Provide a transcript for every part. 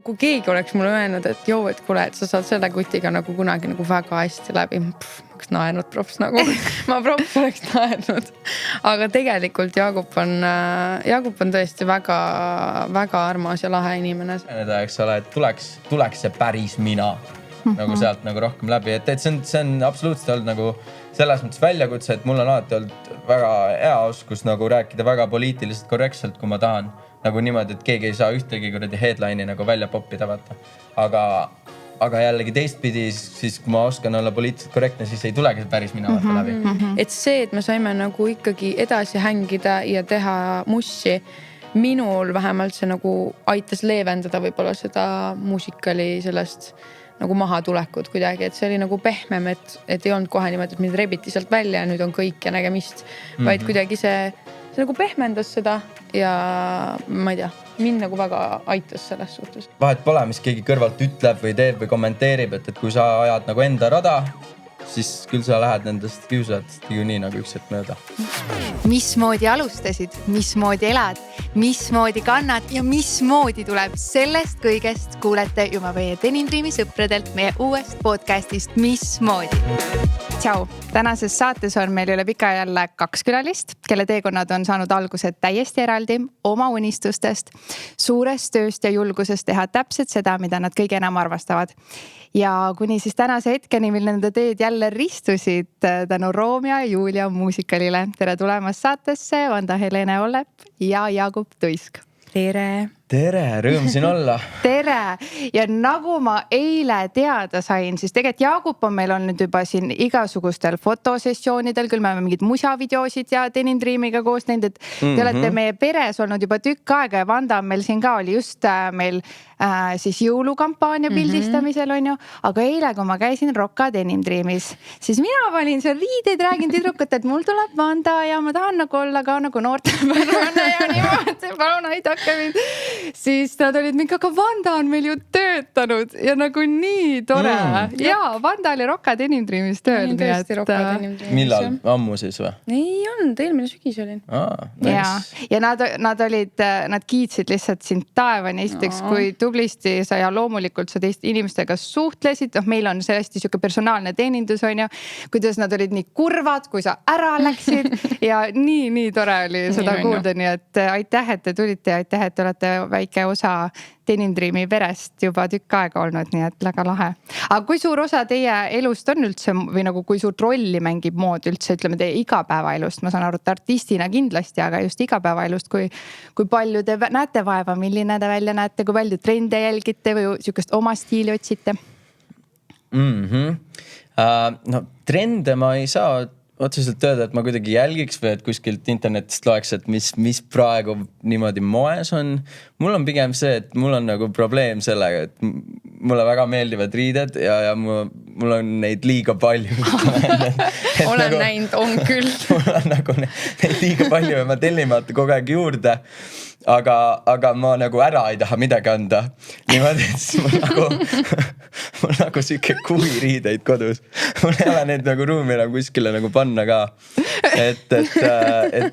Kui keegi oleks mulle öelnud, et joo, et kuule, et sa saad selle kutiga nagu kunagi nagu väga hästi läbi, ma oleks naernud props nagu, ma props oleks naernud. Aga tegelikult Jaagup on tõesti väga, väga armas ja lahe inimene. Eks ole, et tuleks see päris mina nagu sealt nagu rohkem läbi. Et see on absoluutselt olnud nagu selles mõttes väljakutse, et mul on alati olnud väga hea oskus nagu rääkida väga poliitiliselt korrektselt, kui ma tahan. Nagu niimoodi, et keegi ei saa ühtegi kuradi headline'i nagu välja poppida, vaata. Aga jällegi teistpidi, siis kui ma oskan olla poliitiliselt korrektne, siis ei tulegi päris mina vaata läbi. Et see, et me saime nagu ikkagi edasi hängida ja teha mussi, minul vähemalt see nagu aitas leevendada võib-olla seda muusikali sellest nagu maha tulekut kuidagi, et see oli nagu pehmem, et ei olnud kohe niimoodi, et mind rebiti sealt välja ja nüüd on kõik ja nägemist, vaid kuidagi see nagu pehmendas seda ja ma ei tea, mind nagu väga aitas selles suhtes. Vahet pole, mis keegi kõrvalt ütleb või teeb või kommenteerib, et kui sa ajad nagu enda rada, siis küll sa lähed nendest kiusajatest ju nii nagu üks hetk mööda. Mismoodi alustasid, mismoodi elad, mismoodi kannad ja mismoodi tuleb sellest kõigest kuulete juba meie Denim Dreami sõpradelt meie uuest podcastist Mismoodi. Tšau! Tänases saates on meil üle pika jälle 2 külalist, kelle teekonnad on saanud alguse täiesti eraldi oma unistustest, suurest tööst ja julgusest teha täpselt seda, mida nad kõige enam armastavad. Ja kuni siis tänase hetkeni, mil nende teed jälle ristusid tänu Romeo ja Julia muusikalile. Tere tulemast saatesse, Vanda Helene Ollep ja Jaagup Tuisk. Tere! Tere, rõõm siin olla. Tere! Ja nagu ma eile teada sain, siis tegelikult Jaagup on meil olnud juba siin igasugustel fotosessioonidel, küll me oleme mingid musavideosid ja Denim Dreamiga koos näinud, et te olete meie peres olnud juba tükk aega ja Vanda on meil siin ka oli just meil siis jõulukampaania pildistamisel on ju, aga eile, kui ma käisin Rocca Denim Dreamis, siis mina panin seal riideid, räägin tüdrukut, et mul tuleb Vanda ja ma tahan nagu olla ka nagu noortepärane ja niimoodi, palun aidake mind. Siis nad olid mingi, aga Vanda on meil ju töötanud ja nagu nii tore. Jaa, Vanda oli Rocca Denim Dreamis tööl. Millal? Ammu siis või? Ei olnud, eelmine sügis olin. Nice. Ja nad kiitsid lihtsalt sind taevani esiteks, kui tublisti sa ja loomulikult sa teist inimestega suhtlesid. Meil on see hästi siuke personaalne teenindus on ju, kuidas nad olid nii kurvad, kui sa ära läksid ja nii tore oli seda kuulda, nii et aitäh, et te tulite ja aitäh, et te olete väike osa Denim Dreami verest juba tükk aega olnud, nii et väga lahe. Aga kui suur osa teie elust on üldse või nagu kui suurt rolli mängib mood üldse, ütleme teie igapäevaelust, ma saan aru, et artistina kindlasti, aga just igapäevaelust, kui palju te näete vaeva, milline te välja näete, kui palju trende jälgite või siukest oma stiili otsite? No trende ma ei saa otseselt öelda, et ma kuidagi jälgiks või et kuskilt internetist loeks, et mis praegu niimoodi moes on. Mul on pigem see, et mul on nagu probleem sellega, et mulle väga meeldivad riided ja mul on neid liiga palju. Olen näinud, on küll. Mul on nagu neid liiga palju ja ma tellin vaata kogu aeg juurde. Aga ma nagu ära ei taha midagi anda. Niimoodi, et siis mul nagu siuke kuviriideid kodus. Mul ei ole neid nagu ruumi enam kuskile nagu panna ka. Et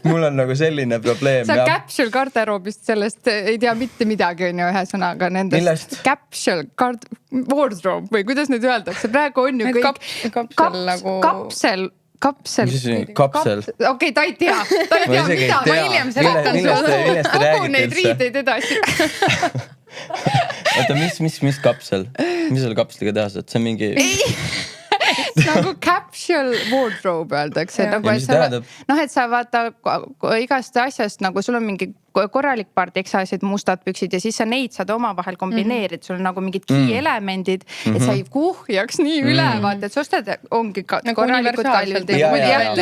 mul on nagu selline probleem. Sa capsule garderoobist sellest ei tea mitte midagi on ju ühe sõnaga nendest. Millest? Capsule wardrobe või kuidas nüüd öeldakse? Praegu on ju kõik kapsel. Okei, ta ei tea mida. Ma hiljem seletan kogu neid riideid edasi. Oota, mis kapsel? Mis selle kapsliga teha saad? See on mingi... Nagu capsule wardrobe öeldakse. Et sa vaata igast asjast, nagu sul on mingi korralik paar teksasid mustad püksid ja siis sa neid saad oma vahel kombineerida. Sul on nagu mingid key-elemendid, et sa ei kuhjaks nii üle, vaata, et sa ostad ongi korralikud kaljud. Ja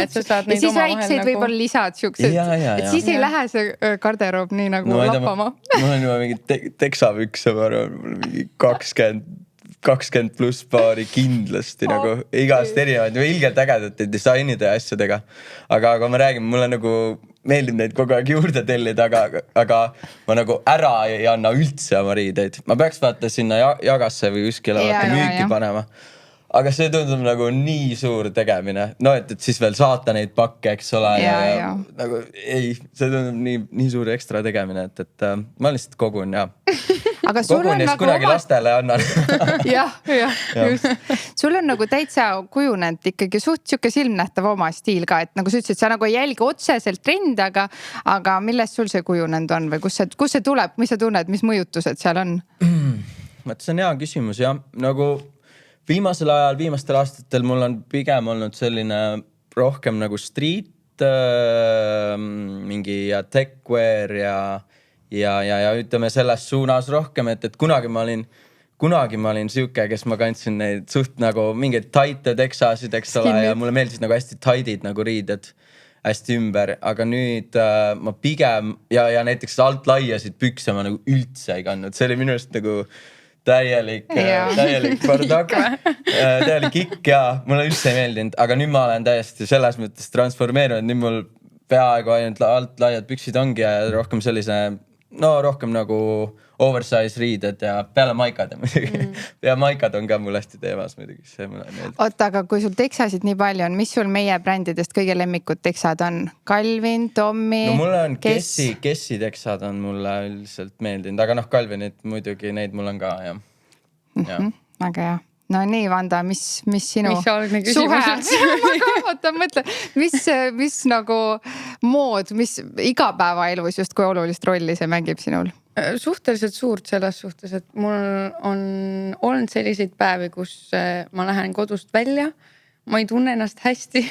siis väikseid võib-olla lisad siuksed, et siis ei lähe see garderoob nii nagu lappama. Mul on juba mingi teksapükse, ma arvan, mingi 20 pluss paari kindlasti nagu igast erinevaid või ilgelt ägedate disainide ja asjadega. Aga ma räägin, mulle nagu meeldib neid kogu aeg juurde tellida, aga ma nagu ära ei anna üldse oma riideid. Ma peaks vaata sinna jagasse või kuskile müüki panema. aga see tundub nagu nii suur tegemine. No et siis veel saata neid pakke, eks ole. Ja. Nagu ei, see tundub nii suur ekstra tegemine, et ma lihtsalt kogun ja aga kogun ja nagu kunagi lastele annan. jah, just. Sul on nagu täitsa kujunenud ikkagi suht siuke silmnähtav oma stiil ka, et nagu sa ütlesid, sa nagu ei jälgi otseselt trendi, aga millest sul see kujunenud on või kus see tuleb, mis sa tunned, mis mõjutused seal on? See on hea küsimus ja nagu viimastel aastatel mul on pigem olnud selline rohkem nagu street mingi ja techwear ja ütleme selles suunas rohkem, et kunagi ma olin siuke, kes ma kandsin neid suht nagu mingeid taite teksasid, eks ole, ja mulle meeldisid nagu hästi taidid nagu riided hästi ümber, aga nüüd ma pigem ja näiteks alt laiasid pükse ma nagu üldse ei kandnud, see oli minu arust nagu täielik bardak, täielik kikk ja mulle üldse ei meeldinud, aga nüüd ma olen täiesti selles mõttes transformeerunud, nüüd mul peaaegu ainult alt laiad püksid ongi ja rohkem sellise, rohkem nagu oversize riided ja peale maikad ja muidugi. Ja maikad on ka mul hästi teemas muidugi, see mulle meeldib. Oota, aga kui sul teksasid nii palju on, mis sul meie brändidest kõige lemmikud teksad on? Calvin, Tommy? No mul on Kessi teksad on mulle üldiselt meeldinud, aga Calvinit muidugi, neid mul on ka, jah. Aga jah. No nii, Vanda, mis sinu mis algne küsimus? Oota, mõtle, mis nagu mood, mis igapäevaelus just kui olulist rolli see mängib sinul? Suhteliselt suurt selles suhtes, et mul on olnud selliseid päevi, kus ma lähen kodust välja, ma ei tunne ennast hästi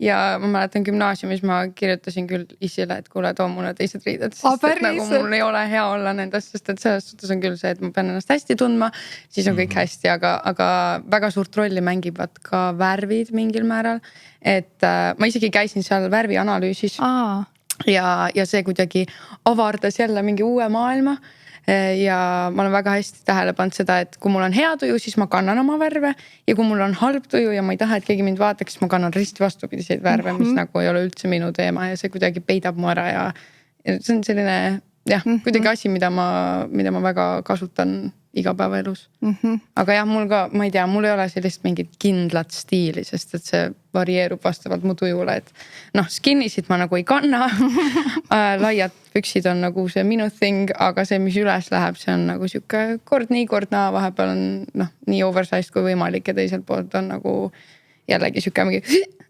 ja ma mäletan gümnaasiumis ma kirjutasin küll isile, et kuule, too mulle teised riided, sest et nagu mul ei ole hea olla nendest, sest et selles suhtes on küll see, et ma pean ennast hästi tundma, siis on kõik hästi, aga väga suurt rolli mängivad ka värvid mingil määral, et ma isegi käisin seal värvianalüüsis ja see kuidagi avardas jälle mingi uue maailma ja ma olen väga hästi tähele pannud seda, et kui mul on hea tuju, siis ma kannan oma värve ja kui mul on halb tuju ja ma ei taha, et keegi mind vaataks, siis ma kannan risti vastupidiseid värve, mis nagu ei ole üldse minu teema ja see kuidagi peidab mu ära ja see on selline kuidagi asi, mida ma väga kasutan igapäevaelus. Aga jah, mul ka, ma ei tea, mul ei ole sellist mingit kindlat stiili, sest et see varieerub vastavalt mu tujule, et skinnisid ma nagu ei kanna. Laiad püksid on nagu see minu thing, aga see, mis üles läheb, see on nagu siuke kord nii, kord naa, vahepeal on nii oversized kui võimalik ja teiselt poolt on nagu jällegi siuke mingi,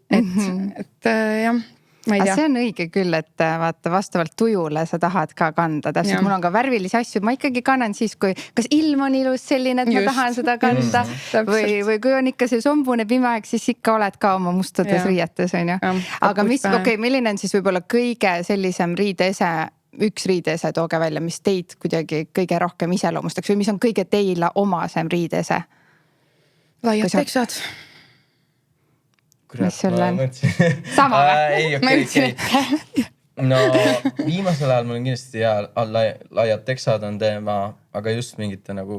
et jah. See on õige küll, et vaata vastavalt tujule sa tahad ka kanda. Täpselt, mul on ka värvilisi asju, ma ikkagi kannan siis, kui kas ilm on ilus selline, et ma tahan seda kanda või kui on ikka see sombune pimeaeg, siis ikka oled ka oma mustades riietes, on ju. Aga milline on siis võib-olla kõige sellisem riideese, üks riideese tooge välja, mis teid kuidagi kõige rohkem iseloomustaks või mis on kõige teile omasem riideese? Laiad teksad. Mis sul on? Sama või? No viimasel ajal mul on kindlasti laiad teksad on teema, aga just mingite nagu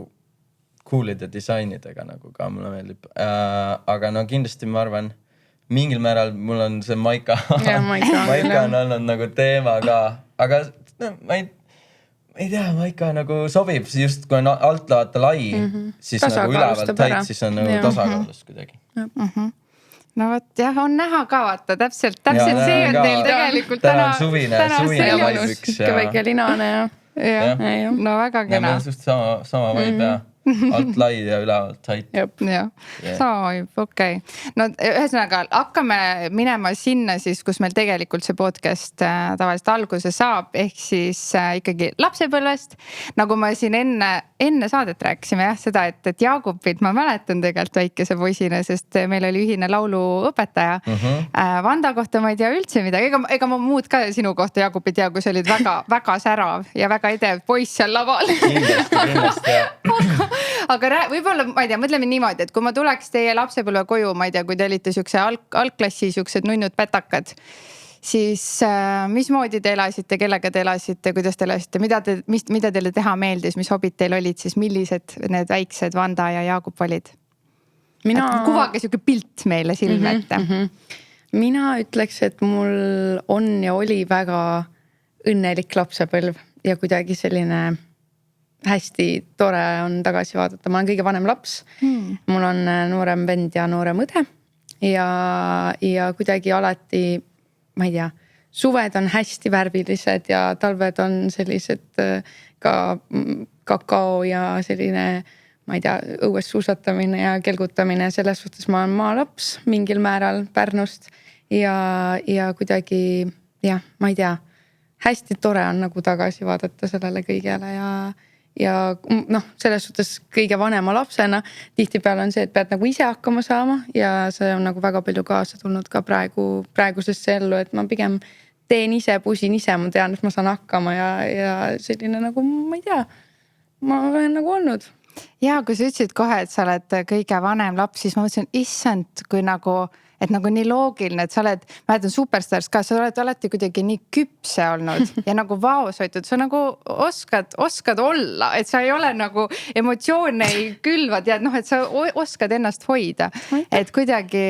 coolide disainidega nagu ka mulle meeldib. Aga kindlasti ma arvan, mingil määral mul on see maika on olnud nagu teema ka, aga ma ei tea, maika nagu sobib, just kui on alt vaata lai, siis nagu ülevalt tait, siis on nagu tasakaalus kuidagi. No võt, jah, on näha ka vaata, täpselt see on teil tegelikult täna suvine vaibüks. Väike linane ja. No väga kena. Ja meil suht sama vaib ja alt lai ja ülevalt tait. Sama vaib, okei. No ühesõnaga, hakkame minema sinna siis, kus meil tegelikult see podcast tavaliselt alguse saab, ehk siis ikkagi lapsepõlvest. Nagu ma siin enne saadet rääkisime seda, et Jaagupit ma mäletan tegelikult väikese poisina, sest meil oli ühine lauluõpetaja. Vanda kohta ma ei tea üldse midagi, ega ma muud ka sinu kohta Jaagupit tea, kui sa olid väga särav ja väga edev poiss seal laval. Kindlasti, jah. Aga võib-olla, ma ei tea, mõtleme niimoodi, et kui ma tuleks teie lapsepõlve koju, ma ei tea, kui te olite siukse algklassi siuksed nunnud pätakad, siis mismoodi te elasite, kellega te elasite, kuidas te elasite, mida teile teha meeldis, mis hobid teil olid, siis millised need väiksed Vanda ja Jaagup olid? Kuvage siuke pilt meile silme ette. Mina ütleks, et mul on ja oli väga õnnelik lapsepõlv ja kuidagi selline hästi tore on tagasi vaadata, ma olen kõige vanem laps. Mul on noorem vend ja noorem õde ja kuidagi alati, ma ei tea, suved on hästi värvilised ja talved on sellised ka kakao ja selline, ma ei tea, õues suusatamine ja kelgutamine. Selles suhtes ma olen maalaps mingil määral Pärnust ja kuidagi jah, ma ei tea, hästi tore on nagu tagasi vaadata sellele kõigele ja noh, selles suhtes kõige vanema lapsena tihtipeale on see, et pead nagu ise hakkama saama ja see on nagu väga palju kaasa tulnud ka praegusesse ellu, et ma pigem teen ise, pusin ise, ma tean, et ma saan hakkama ja selline nagu, ma ei tea, ma olen nagu olnud. Ja kui sa ütlesid kohe, et sa oled kõige vanem laps, siis ma mõtlesin, issand, kui nagu, et nagu nii loogiline, et sa oled, ma mäletan Superstars ka, sa oled alati kuidagi nii küpse olnud ja nagu vaos hoitud, sa nagu oskad olla, et sa ei ole nagu emotsioone ei külva, tead, noh, et sa oskad ennast hoida. Et kuidagi,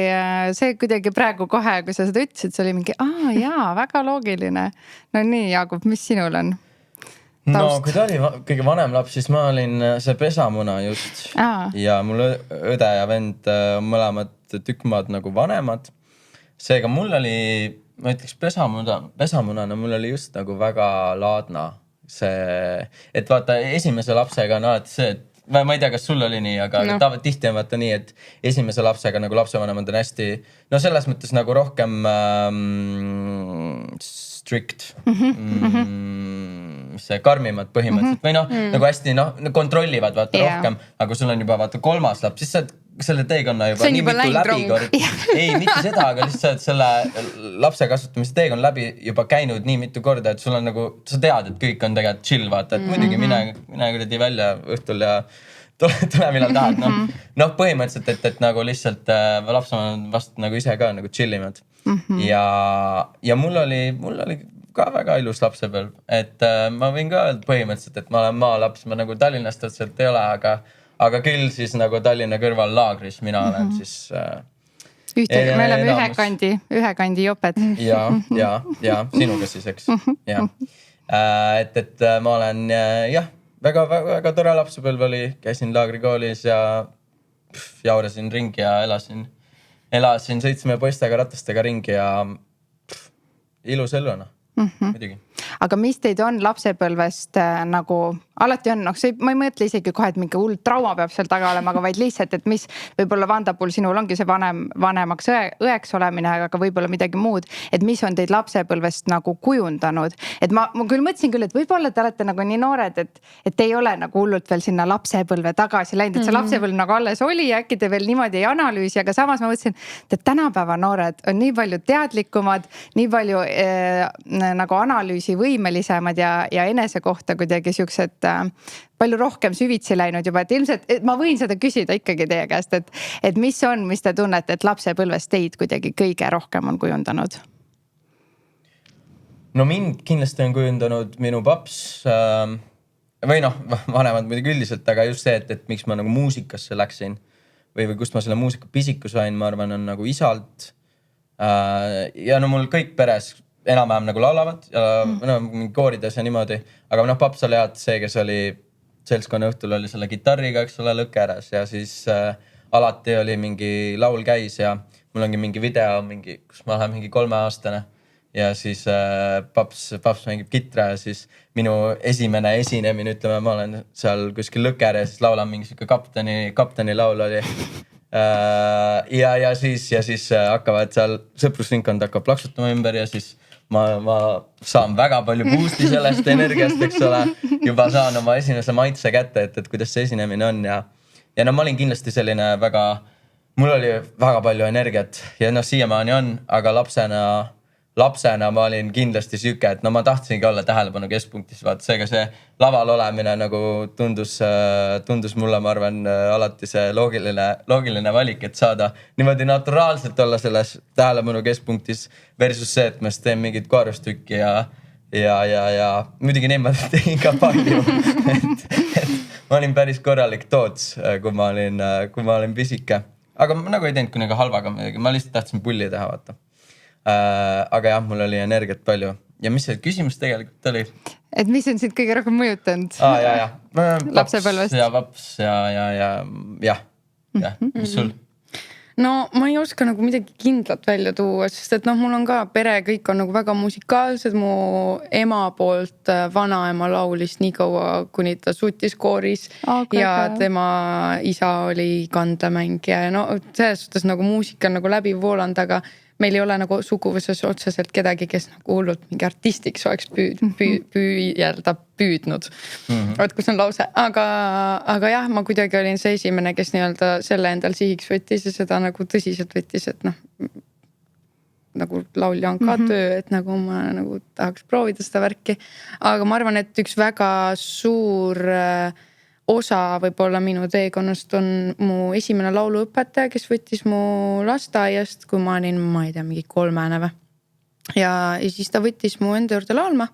see kuidagi praegu kohe, kui sa seda ütlesid, see oli mingi, jaa, väga loogiline. No nii, Jaagup, mis sinul on? No kui ta oli kõige vanem laps, siis ma olin see pesamuna just ja mul õde ja vend mõlemad tükkmaad nagu vanemad. Seega mul oli, ma ütleks pesamunana, mul oli just nagu väga laadna see, et vaata esimese lapsega on alati see, et ma ei tea, kas sul oli nii, aga tihti on vaata nii, et esimese lapsega nagu lapsevanemad on hästi, no selles mõttes nagu rohkem strict, see karmimad põhimõtteliselt või noh, nagu hästi kontrollivad vaata rohkem, aga kui sul on juba vaata kolmas laps, siis sa selle teekonna juba nii mitu läbikord. Ei, mitte seda, aga lihtsalt selle lapse kasvatamise teekonna läbi juba käinud nii mitu korda, et sul on nagu, sa tead, et kõik on tegelikult chill, vaata, et muidugi mine kuradi välja õhtul ja tule millal tahad. Noh, põhimõtteliselt, et nagu lihtsalt laps on vast nagu ise ka nagu chillimad. Ja mul oli ka väga ilus lapsepõlv, et ma võin ka öelda põhimõtteliselt, et ma olen maalaps, ma nagu Tallinnast otseselt ei ole, aga küll siis nagu Tallinna kõrval laagris mina olen siis me oleme ühe kandi joped. Ja sinuga siis, eks. Et ma olen väga tore lapsepõlv oli, käisin laagrikoolis ja jaurasin ringi ja elasin, sõitsime poistega ratastega ringi ja ilus elluna. Muidugi. Aga mis teid on lapsepõlvest nagu alati on, noh, ma ei mõtle isegi kohe, et mingi hull trauma peab seal taga olema, aga vaid lihtsalt, et mis võib-olla Vanda puhul sinul ongi see vanemaks õeks olemine, aga võib-olla midagi muud, et mis on teid lapsepõlvest nagu kujundanud. Et ma küll mõtlesin küll, et võib-olla te olete nagu nii noored, et ei ole nagu hullult veel sinna lapsepõlve tagasi läinud, et see lapsepõlv nagu alles oli ja äkki te veel niimoodi ei analüüsi, aga samas ma mõtlesin, et tänapäeva noored on nii palju teadlikumad, nii palju nagu analüüsivõimelisemad ja enese kohta kuidagi siuksed palju rohkem süvitsi läinud juba, et ilmselt ma võin seda küsida ikkagi teie käest, et mis te tunnete, et lapsepõlvest teid kuidagi kõige rohkem on kujundanud? No mind kindlasti on kujundanud minu paps või noh, vanemad muidugi üldiselt, aga just see, et miks ma nagu muusikasse läksin või kust ma selle muusika pisiku sain, ma arvan, on nagu isalt ja no mul kõik peres enam-vähem nagu laulavad ja koorides ja niimoodi, aga noh, paps oli see, kes oli seltskonna õhtul oli selle gitarriga, eks ole, lõkke ääres ja siis alati oli mingi laul käis ja mul ongi mingi video, kus ma olen mingi 3-aastane ja siis paps mängib kitra ja siis minu esimene esinemine, ütleme, ma olen seal kuskil lõkke ääres ja siis laulan mingi siuke kapteni laul oli. Ja siis hakkavad seal sõprusringkond hakkab plaksutama ümber ja siis ma saan väga palju boost'i sellest energiast, eks ole, juba saan oma esimese maitse kätte, et kuidas see esinemine on ja no ma olin kindlasti selline mul oli väga palju energiat ja noh, siiamaani on, aga lapsena ma olin kindlasti süke, et no ma tahtsingi olla tähelepanu keskpunktis, vaata seega see laval olemine nagu tundus mulle, ma arvan, alati see loogiline valik, et saada niimoodi naturaalselt olla selles tähelepanu keskpunktis versus see, et ma teen mingit koarustükki ja muidugi niimoodi tegin ka palju, et ma olin päris korralik toots, kui ma olin pisike, aga ma nagu ei teinud kunagi halvaga midagi, ma lihtsalt tahtsin pulli teha, vaata. Aga jah, mul oli energiat palju. Ja mis see küsimus tegelikult oli? Et mis on sind kõige rohkem mõjutanud? Ja. Lapsepõlvest. Ja vaps ja. Mis sul? No ma ei oska nagu midagi kindlat välja tuua, sest et mul on ka pere, kõik on nagu väga musikaalsed. Mu ema poolt vanaema laulis nii kaua, kuni ta sutis kooris ja tema isa oli kandemängija ja no selles suhtes nagu muusika on nagu läbi voolanud, aga meil ei ole nagu suguvõses otseselt kedagi, kes nagu hullult mingi artistiks oleks püüdnud. Oot, kus on lause. Aga jah, ma kuidagi olin see esimene, kes nii-öelda selle endal sihiks võttis ja seda nagu tõsiselt võttis, et nagu laulja on ka töö, et nagu ma nagu tahaks proovida seda värki. Aga ma arvan, et üks väga suur osa võib-olla minu teekonnast on mu esimene lauluõpetaja, kes võttis mu lasteaiast, kui ma olin, ma ei tea, mingi 3 ja siis ta võttis mu enda juurde laulma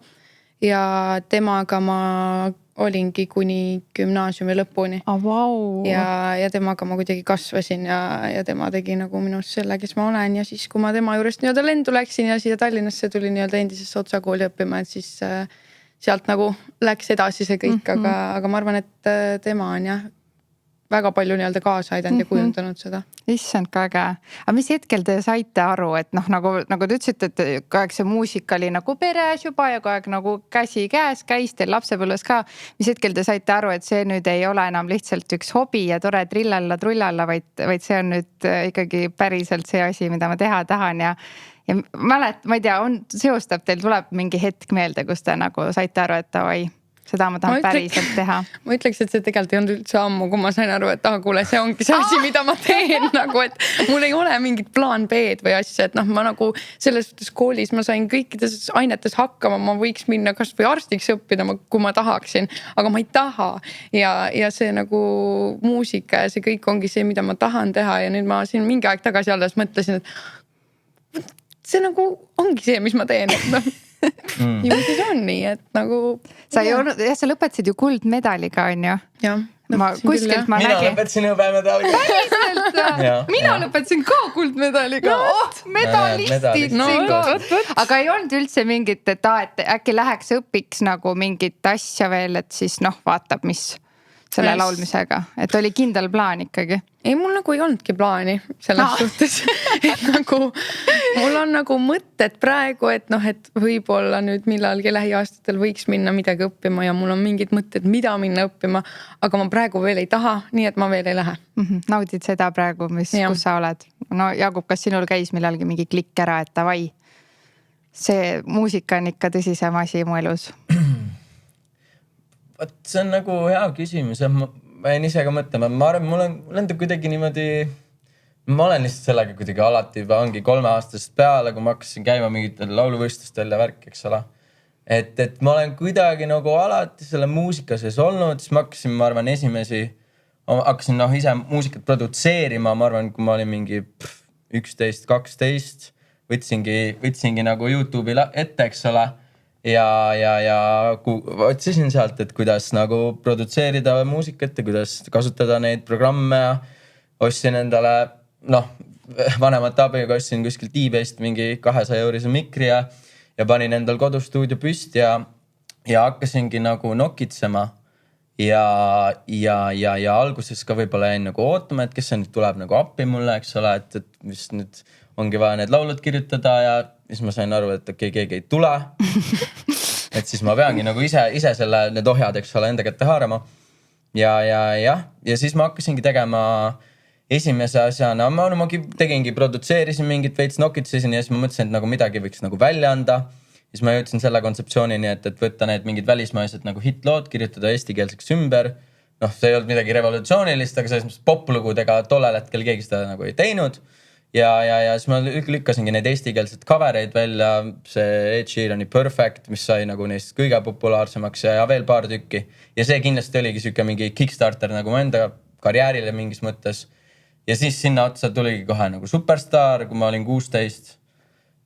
ja temaga ma olingi kuni gümnaasiumi lõpuni. Wow. Ja temaga ma kuidagi kasvasin ja tema tegi nagu minust selle, kes ma olen ja siis, kui ma tema juurest nii-öelda lendu läksin ja siia Tallinnasse tuli nii-öelda endisesse otsakooli õppima, et siis sealt nagu läks edasi see kõik, aga ma arvan, et tema on jah väga palju nii-öelda kaasa aidanud ja kujundanud seda. Issand, ka äge. Aga mis hetkel te saite aru, et nagu te ütlesite, et kogu aeg see muusika oli nagu peres juba ja kogu aeg nagu käsi käes käis teil lapsepõlves ka. Mis hetkel te saite aru, et see nüüd ei ole enam lihtsalt üks hobi ja tore trillalla, vaid see on nüüd ikkagi päriselt see asi, mida ma teha tahan ja ma ei tea, seostab teil, tuleb mingi hetk meelde, kus te nagu saite aru, et oi, seda ma tahan päriselt teha. Ma ütleks, et see tegelikult ei olnud üldse ammu, kui ma sain aru, et kuule, see ongi see asi, mida ma teen nagu, et mul ei ole mingit plaan B-d või asja, et ma nagu selles suhtes koolis ma sain kõikides ainetes hakkama, ma võiks minna kas või arstiks õppida, kui ma tahaksin, aga ma ei taha ja see nagu muusika ja see kõik ongi see, mida ma tahan teha ja nüüd ma siin mingi aeg tagasi alles mõtlesin, et see nagu ongi see, mis ma teen, et ju siis on nii, et nagu sa lõpetasid ju kuldmedaliga, on ju? Jah. Kuskilt ma nägin. Mina lõpetasin hõbemedaliga. Mina lõpetasin ka kuldmedaliga. Medalistid. Aga ei olnud üldse mingit, et äkki läheks õpiks nagu mingit asja veel, et siis vaatab, mis selle laulmisega, et oli kindel plaan ikkagi. Ei, mul nagu ei olnudki plaani selles suhtes. Et nagu, mul on nagu mõtted praegu, et võib-olla nüüd millalgi lähiaastatel võiks minna midagi õppima ja mul on mingid mõtted, mida minna õppima, aga ma praegu veel ei taha, nii et ma veel ei lähe. Naudid seda praegu, kus sa oled? No Jaagup, kas sinul käis millalgi mingi klikk ära, et davai, see muusika on ikka tõsisem asi mu elus? See on nagu hea küsimus, ma jäin ise ka mõtlema, ma arvan, mul on kuidagi niimoodi, ma olen lihtsalt sellega kuidagi alati juba ongi 3-aastasest peale, kui ma hakkasin käima mingitel lauluvõistlustel ja värk, eks ole. Et ma olen kuidagi nagu alati selle muusika sees olnud, siis ma hakkasin, ma arvan, hakkasin ise muusikat produtseerima, ma arvan, kui ma olin mingi 11-12, võtsingi nagu YouTube'i ette, eks ole. Ja otsisin sealt, et kuidas nagu produtseerida muusikat ja kuidas kasutada neid programme ja ostsin endale, vanemate abiga ostsin kuskilt eBayst mingi 200-eurise mikri ja panin endal kodustuudio püst ja hakkasingi nagu nokitsema ja alguses ka võib-olla jäin nagu ootama, et kes see nüüd tuleb nagu appi mulle, eks ole, et mis nüüd ongi vaja need laulud kirjutada ja siis ma sain aru, et keegi ei tule. Et siis ma peangi nagu ise need ohjad, eks ole, enda kätte haarama. Ja siis ma hakkasingi tegema esimese asjana. Ma tegingi, produtseerisin mingit veits, nokitsesin ja siis ma mõtlesin, et nagu midagi võiks nagu välja anda. Siis ma jõudsin selle kontseptsioonini, et võtta need mingid välismaised nagu hitlood, kirjutada eestikeelseks ümber. See ei olnud midagi revolutsioonilist, aga selles mõttes poplugudega tollel hetkel keegi seda nagu ei teinud. Ja siis ma lükkasingi neid eestikeelset covereid välja, see Ed Sheerani Perfect, mis sai nagu neist kõige populaarsemaks ja veel paar tükki. Ja see kindlasti oligi siuke mingi Kickstarter nagu mu enda karjäärile mingis mõttes. Ja siis sinna otsa tuligi kohe nagu Superstar, kui ma olin 16.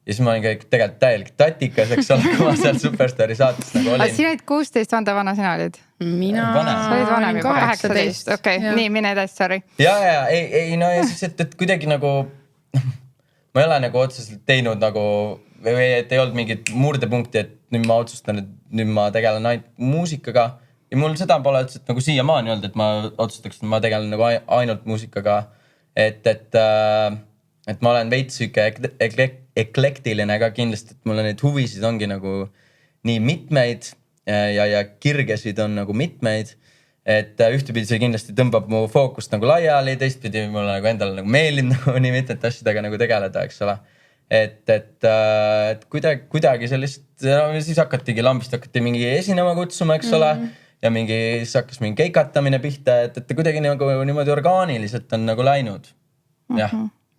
Ja siis ma olin tegelikult täielik tatikas, eks ole, kui ma seal Superstari saates nagu olin. Sina olid 16, vana sina olid? Mina olid vanem juba 18. Okei, nii, mine edasi, sorry. Ja, ei, no ja siis, et kuidagi nagu ma ei ole nagu otseselt teinud nagu või et ei olnud mingit murdepunkti, et nüüd ma otsustan, et nüüd ma tegelen ainult muusikaga ja mul seda pole otseselt nagu siiamaani olnud, et ma otsustaks, et ma tegelen nagu ainult muusikaga, et ma olen veits siuke eklektiline ka kindlasti, et mul neid huvisid ongi nagu nii mitmeid ja kirgesid on nagu mitmeid, et ühtepidi see kindlasti tõmbab mu fookust nagu laiali, teistpidi mulle nagu endale nagu meeldib nagu nii mitmete asjadega nagu tegeleda, eks ole. Et kuidagi sellist, siis hakati mingi esinema kutsuma, eks ole, ja siis hakkas mingi keikatamine pihta, et kuidagi nagu niimoodi orgaaniliselt on nagu läinud. Jah.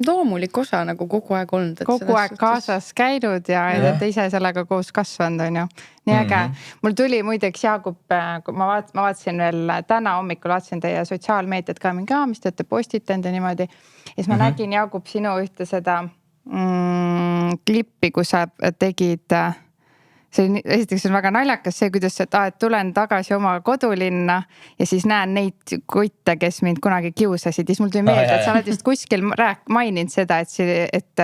Loomulik osa nagu kogu aeg olnud. Kogu aeg kaasas käinud ja olete ise sellega koos kasvanud, on ju. Nii äge. Mul tuli muideks Jaagup, ma vaatasin veel täna hommikul, vaatasin teie sotsiaalmeediat ka mingi, mis te olete postitanud ja niimoodi. Ja siis ma nägin, Jaagup, sinu ühte seda klippi, kus sa tegid... Esiteks on väga naljakas see, kuidas et tulen tagasi oma kodulinna ja siis näen neid kutte, kes mind kunagi kiusasid. Ja siis mul tuli meelde, et sa oled just kuskil maininud seda, et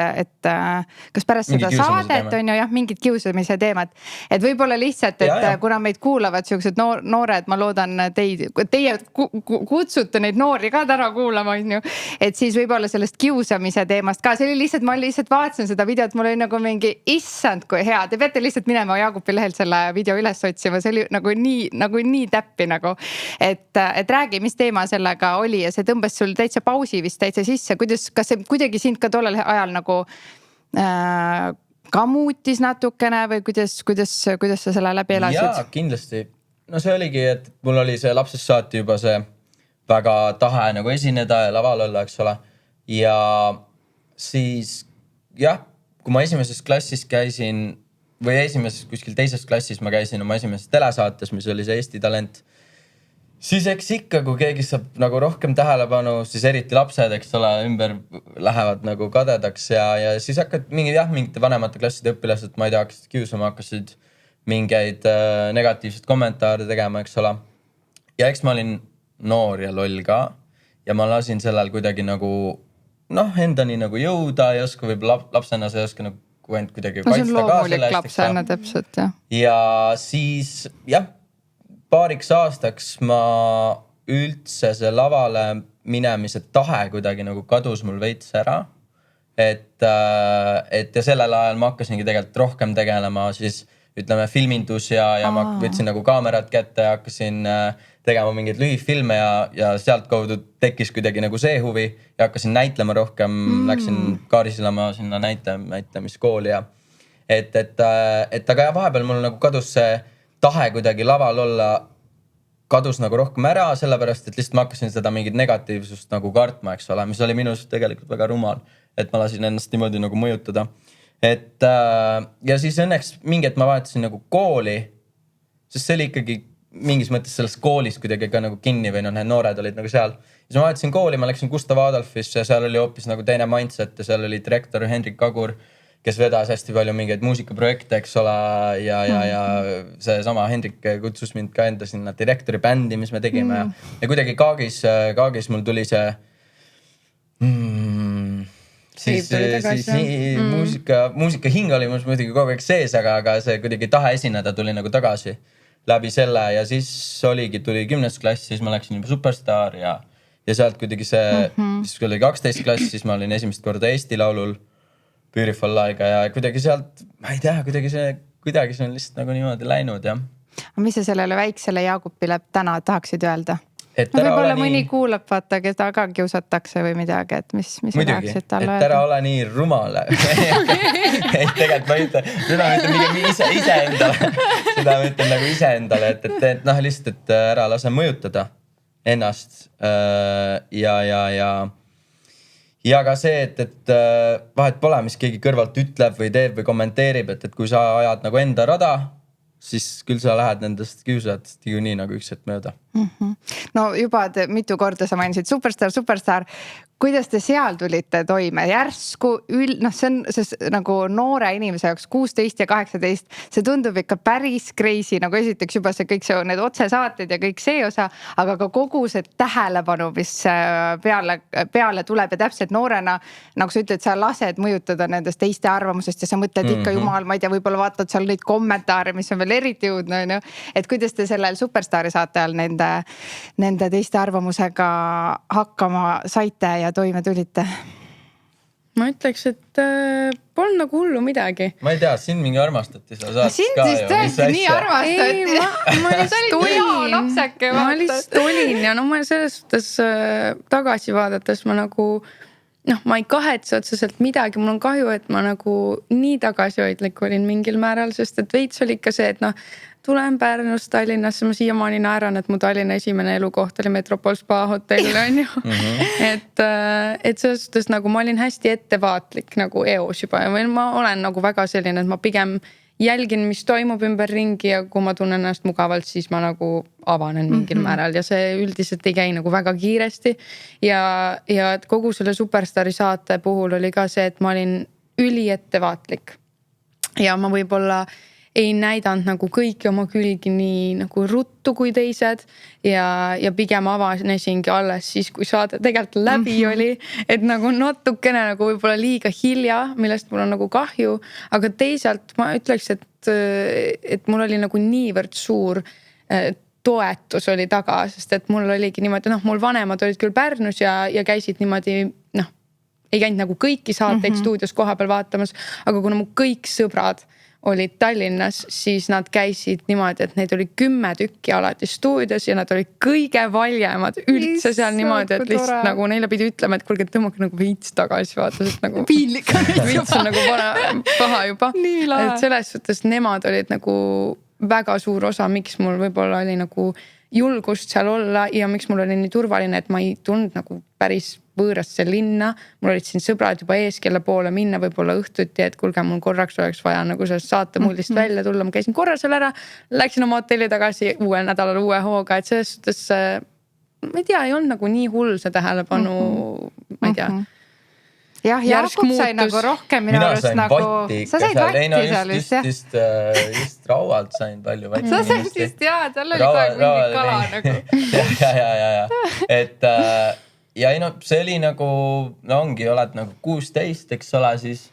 kas pärast seda saadet on ju mingid kiusamise teemad. Et võib-olla lihtsalt, et kuna meid kuulavad sellised noored, ma loodan teie kutsute neid noori ka täna kuulama, on ju. Et siis võib-olla sellest kiusamise teemast ka. See oli lihtsalt, ma lihtsalt vaatasin seda videot, mul oli nagu mingi issand kui hea. Te peate lihtsalt minema Jaagupi lehelt selle video üles otsima, see oli nagu nii täppi nagu, et räägi, mis teema sellega oli ja see tõmbas sul täitsa pausi vist täitsa sisse, kas see kuidagi sind ka tollel ajal nagu ka muutis natukene või kuidas sa selle läbi elasid? Jaa, kindlasti. No see oligi, et mul oli see lapsest saati juba see väga tahe nagu esineda ja laval olla, eks ole. Ja siis kui ma esimeses klassis käisin või esimeses kuskil teises klassis ma käisin oma esimeses telesaates, mis oli see Eesti Talent. Siis eks ikka, kui keegi saab nagu rohkem tähelepanu, siis eriti lapsed, eks ole, ümber lähevad nagu kadedaks ja siis hakkad mingite vanemate klasside õpilased, ma ei tea, hakkasid kiusama, hakkasid mingeid negatiivseid kommentaare tegema, eks ole. Ja eks ma olin noor ja loll ka ja ma lasin sellel kuidagi nagu endani nagu jõuda ja oska võib-olla lapsena see oska nagu kuidagi kaitsta ka selle. See on loomulik lapsena täpselt, jah. Ja siis, paariks aastaks ma üldse see lavale minemise tahe kuidagi nagu kadus mul veits ära. Et ja sellel ajal ma hakkasingi tegelikult rohkem tegelema siis ütleme filmindus ja ma võtsin nagu kaamerat kätte ja hakkasin tegema mingeid lühifilme ja sealt kaudu tekkis kuidagi nagu see huvi ja hakkasin näitlema rohkem, läksin Kaarisilama sinna näitlemiskooli ja aga vahepeal mul nagu kadus see tahe kuidagi laval olla, kadus nagu rohkem ära, sellepärast, et lihtsalt ma hakkasin seda mingit negatiivsust nagu kartma, eks ole, mis oli minus tegelikult väga rumal, et ma lasin ennast niimoodi nagu mõjutada. Ja siis õnneks mingi, et ma vahetasin nagu kooli, sest see oli ikkagi mingis mõttes selles koolis kuidagi ka nagu kinni või need noored olid nagu seal. Ja siis ma vahetasin kooli, ma läksin Gustav Adolfisse ja seal oli hoopis nagu teine mindset ja seal oli direktor Hendrik Kagur, kes vedas hästi palju mingeid muusikaprojekte, eks ole, ja see sama Hendrik kutsus mind ka enda sinna direktori bändi, mis me tegime ja kuidagi kaagis mul tuli see siis muusika hing oli mul muidugi kogu aeg sees, aga see kuidagi tahe esineda tuli nagu tagasi läbi selle ja siis tuli 10. klass, siis ma läksin juba Superstar ja sealt kuidagi siis oli 12 klass, siis ma olin esimest korda Eesti Laulul Beautiful Laiga ja kuidagi sealt, ma ei tea, kuidagi see on lihtsalt nagu niimoodi läinud, jah. Aga mis sa sellele väiksele Jaagupile täna tahaksid öelda? Võib-olla mõni kuulab, vaata, keda ka kiusatakse või midagi, et mis tahaksid talle öelda? Et ära ole nii rumal. Ei, tegelikult ma ütlen, seda ma ütlen ise endale. Seda ma ütlen nagu ise endale, et lihtsalt, et ära lase mõjutada ennast ja ka see, et vahet pole, mis keegi kõrvalt ütleb või teeb või kommenteerib, et kui sa ajad nagu enda rada, siis küll sa lähed nendest kiusajatest ju nii nagu üks hetk mööda. No juba mitu korda sa mainisid Superstar. Kuidas te seal tulite toime? Järsku see on nagu noore inimese jaoks 16 ja 18. See tundub ikka päris crazy, nagu esiteks juba need otsesaated ja kõik see osa, aga ka kogu see tähelepanu, mis peale tuleb ja täpselt noorena, nagu sa ütled, sa lased mõjutada nendest teiste arvamusest ja sa mõtled ikka jumal, ma ei tea, võib-olla vaatad seal neid kommentaare, mis on veel eriti jõudnud, no? Et kuidas te sellel Superstari saate all nende teiste arvamusega hakkama saite ja toime tulite? Ma ütleks, et polnud nagu hullu midagi. Ma ei tea, sind mingi armastati seal saates sind ka. Sind vist tõesti nii armastati. Ma lihtsalt olin ja ma selles suhtes tagasi vaadates ma nagu ma ei kahetse otseselt midagi, mul on kahju, et ma nagu nii tagasihoidlik olin mingil määral, sest et veits oli ikka see, et tulen Pärnust Tallinnasse, ma siiamaani naeran, et mu Tallinna esimene elukoht oli Metropol Spa hotell, on ju. Et selles suhtes nagu ma olin hästi ettevaatlik nagu eos juba ja ma olen nagu väga selline, et ma pigem jälgin, mis toimub ümber ringi ja kui ma tunnen ennast mugavalt, siis ma nagu avanen mingil määral ja see üldiselt ei käi nagu väga kiiresti. Ja kogu selle Superstari saate puhul oli ka see, et ma olin üliettevaatlik ja ma võib-olla ei näidanud nagu kõiki oma külgi nii nagu ruttu kui teised ja pigem avanesingi alles siis, kui saade tegelikult läbi oli, et nagu natukene nagu võib-olla liiga hilja, millest mul on nagu kahju, aga teisalt ma ütleks, et mul oli nagu niivõrd suur toetus oli taga, sest et mul oligi niimoodi, mul vanemad olid küll Pärnus ja käisid niimoodi, ei käinud nagu kõiki saateid stuudios kohapeal vaatamas, aga kuna mu kõik sõbrad olid Tallinnas, siis nad käisid niimoodi, et neid oli 10 tükki alati stuudios ja nad olid kõige valjemad üldse seal niimoodi, et lihtsalt nagu neile pidi ütlema, et kuulge, tõmmake nagu veits tagasi vaata, sest nagu piinlik on veits on nagu paha juba. Et selles suhtes nemad olid nagu väga suur osa, miks mul võib-olla oli nagu julgust seal olla ja miks mul oli nii turvaline, et ma ei tundnud nagu päris võõrasse linna. Mul olid siin sõbrad juba ees, kelle poole minna võib-olla õhtuti, et kuulge, mul korraks oleks vaja nagu sellest saatemullist välja tulla. Ma käisin korra seal ära, läksin oma hotelli tagasi uuel nädalal uue hooga, et selles suhtes, ma ei tea, ei olnud nagu nii hull see tähelepanu, ma ei tea. Jah, Jakob sai nagu rohkem minu arust nagu... Sa said vatti seal vist, jah? Just raualt sain palju vatti. Sa said vist, jaa, tal oli kogu mingi kala nagu. Et ja ei see oli nagu, ongi, oled nagu 16, eks ole, siis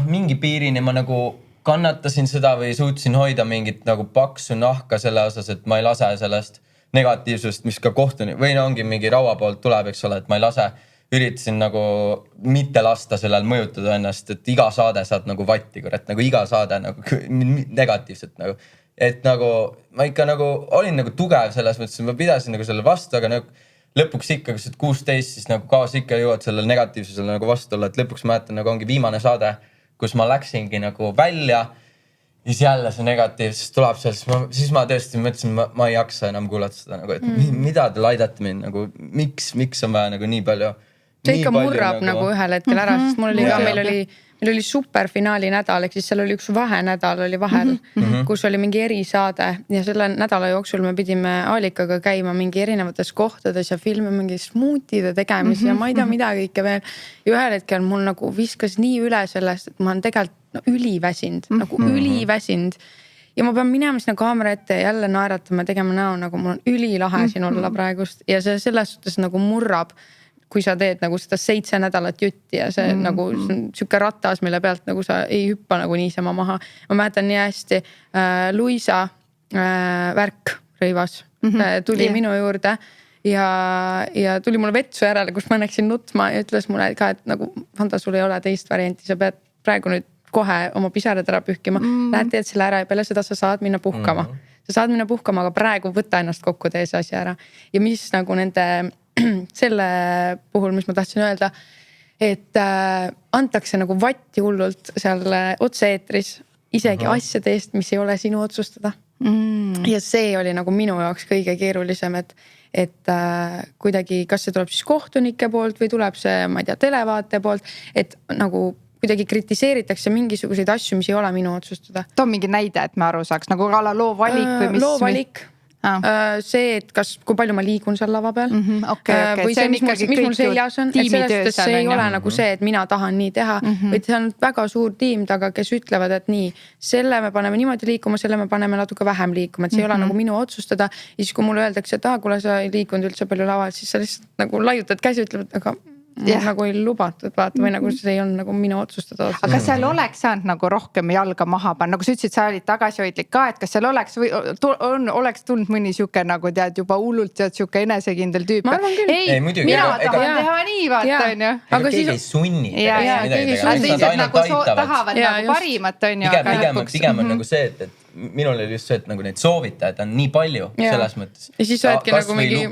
mingi piirini ma nagu kannatasin seda või suutsin hoida mingit nagu paksu nahka selle osas, et ma ei lase sellest negatiivsust, mis ka kohtuni, või ongi mingi raua poolt tuleb, eks ole, et ma ei lase, üritasin nagu mitte lasta sellel mõjutada ennast, et iga saade saad nagu vatti, kurat, nagu iga saade nagu negatiivselt nagu. Et nagu ma ikka nagu olin nagu tugev selles mõttes, ma pidasin nagu selle vastu, aga nagu lõpuks ikka, kui sa 16, siis nagu kaas ikka jõuad sellele negatiivsusele nagu vastu olla, et lõpuks mäletan nagu ongi viimane saade, kus ma läksingi nagu välja ja siis jälle see negatiivsus tuleb seal, siis ma tõesti mõtlesin, ma ei jaksa enam kuulata seda nagu, et mida te laidate mind nagu, miks on vaja nagu nii palju. See ikka murrab nagu ühel hetkel ära, sest mul oli ka, meil oli superfinaali nädal, ehk siis seal oli üks vahenädal oli vahel, kus oli mingi erisaade ja selle nädala jooksul me pidime Aalikaga käima mingi erinevates kohtades ja filmi mingi smuutide tegemisi ja ma ei tea mida kõike veel. Ja ühel hetkel mul nagu viskas nii üle sellest, et ma olen tegelikult üliväsinud, nagu üliväsinud. Ja ma pean minema sinna kaamera ette ja jälle naeratama, tegema näo, nagu mul on ülilahe siin olla praegust ja see selles suhtes nagu murrab, kui sa teed nagu seda 7 nädalat jutti ja see nagu siuke ratas, mille pealt nagu sa ei hüppa nagu niisama maha. Ma mäletan nii hästi, Luisa Värk Rõivas tuli minu juurde ja tuli mulle vetsu järele, kus ma näksin nutma ja ütles mulle ka, et nagu Vanda, sul ei ole teist varianti, sa pead praegu nüüd kohe oma pisarad ära pühkima. Lähed teed selle ära ja peale seda sa saad minna puhkama. Sa saad minna puhkama, aga praegu võta ennast kokku, tee see asja ära. Ja mis nagu nende selle puhul, mis ma tahtsin öelda, et antakse nagu vatti hullult seal otse-eetris isegi asjade eest, mis ei ole sinu otsustada. Ja see oli nagu minu jaoks kõige keerulisem, et kuidagi, kas see tuleb siis kohtunike poolt või tuleb see, ma ei tea, televaate poolt, et nagu kuidagi kritiseeritakse mingisuguseid asju, mis ei ole minu otsustada. Too mingi näide, et me aru saaks, nagu ala loo valik või mis? Loo valik. see, et kui palju ma liigun seal lava peal või see, mis mul seljas on, et sellest see ei ole nagu see, et mina tahan nii teha, vaid see on väga suur tiim taga, kes ütlevad, et nii, selle me paneme niimoodi liikuma, selle me paneme natuke vähem liikuma, et see ei ole nagu minu otsustada. Ja siis kui mulle öeldakse, et kuule, sa ei liikunud üldse palju laval, siis sa lihtsalt nagu laiutad käsi, ütlevad, aga nagu ei lubatud vaata või nagu see ei olnud nagu minu otsustada. Aga kas seal oleks saanud nagu rohkem jalga maha panna, nagu sa ütlesid, sa olid tagasihoidlik ka, et kas seal oleks või oleks tulnud mõni siuke nagu tead juba hullult tead siuke enesekindel tüüp. Ma arvan küll. Ei, mina tahan teha nii vaata on ju. Aga keegi ei sunni. Nagu tahavad nagu parimat on ju. Pigem on nagu see, et minul oli just see, et nagu neid soovitajaid on nii palju selles mõttes. Ja siis oledki nagu mingi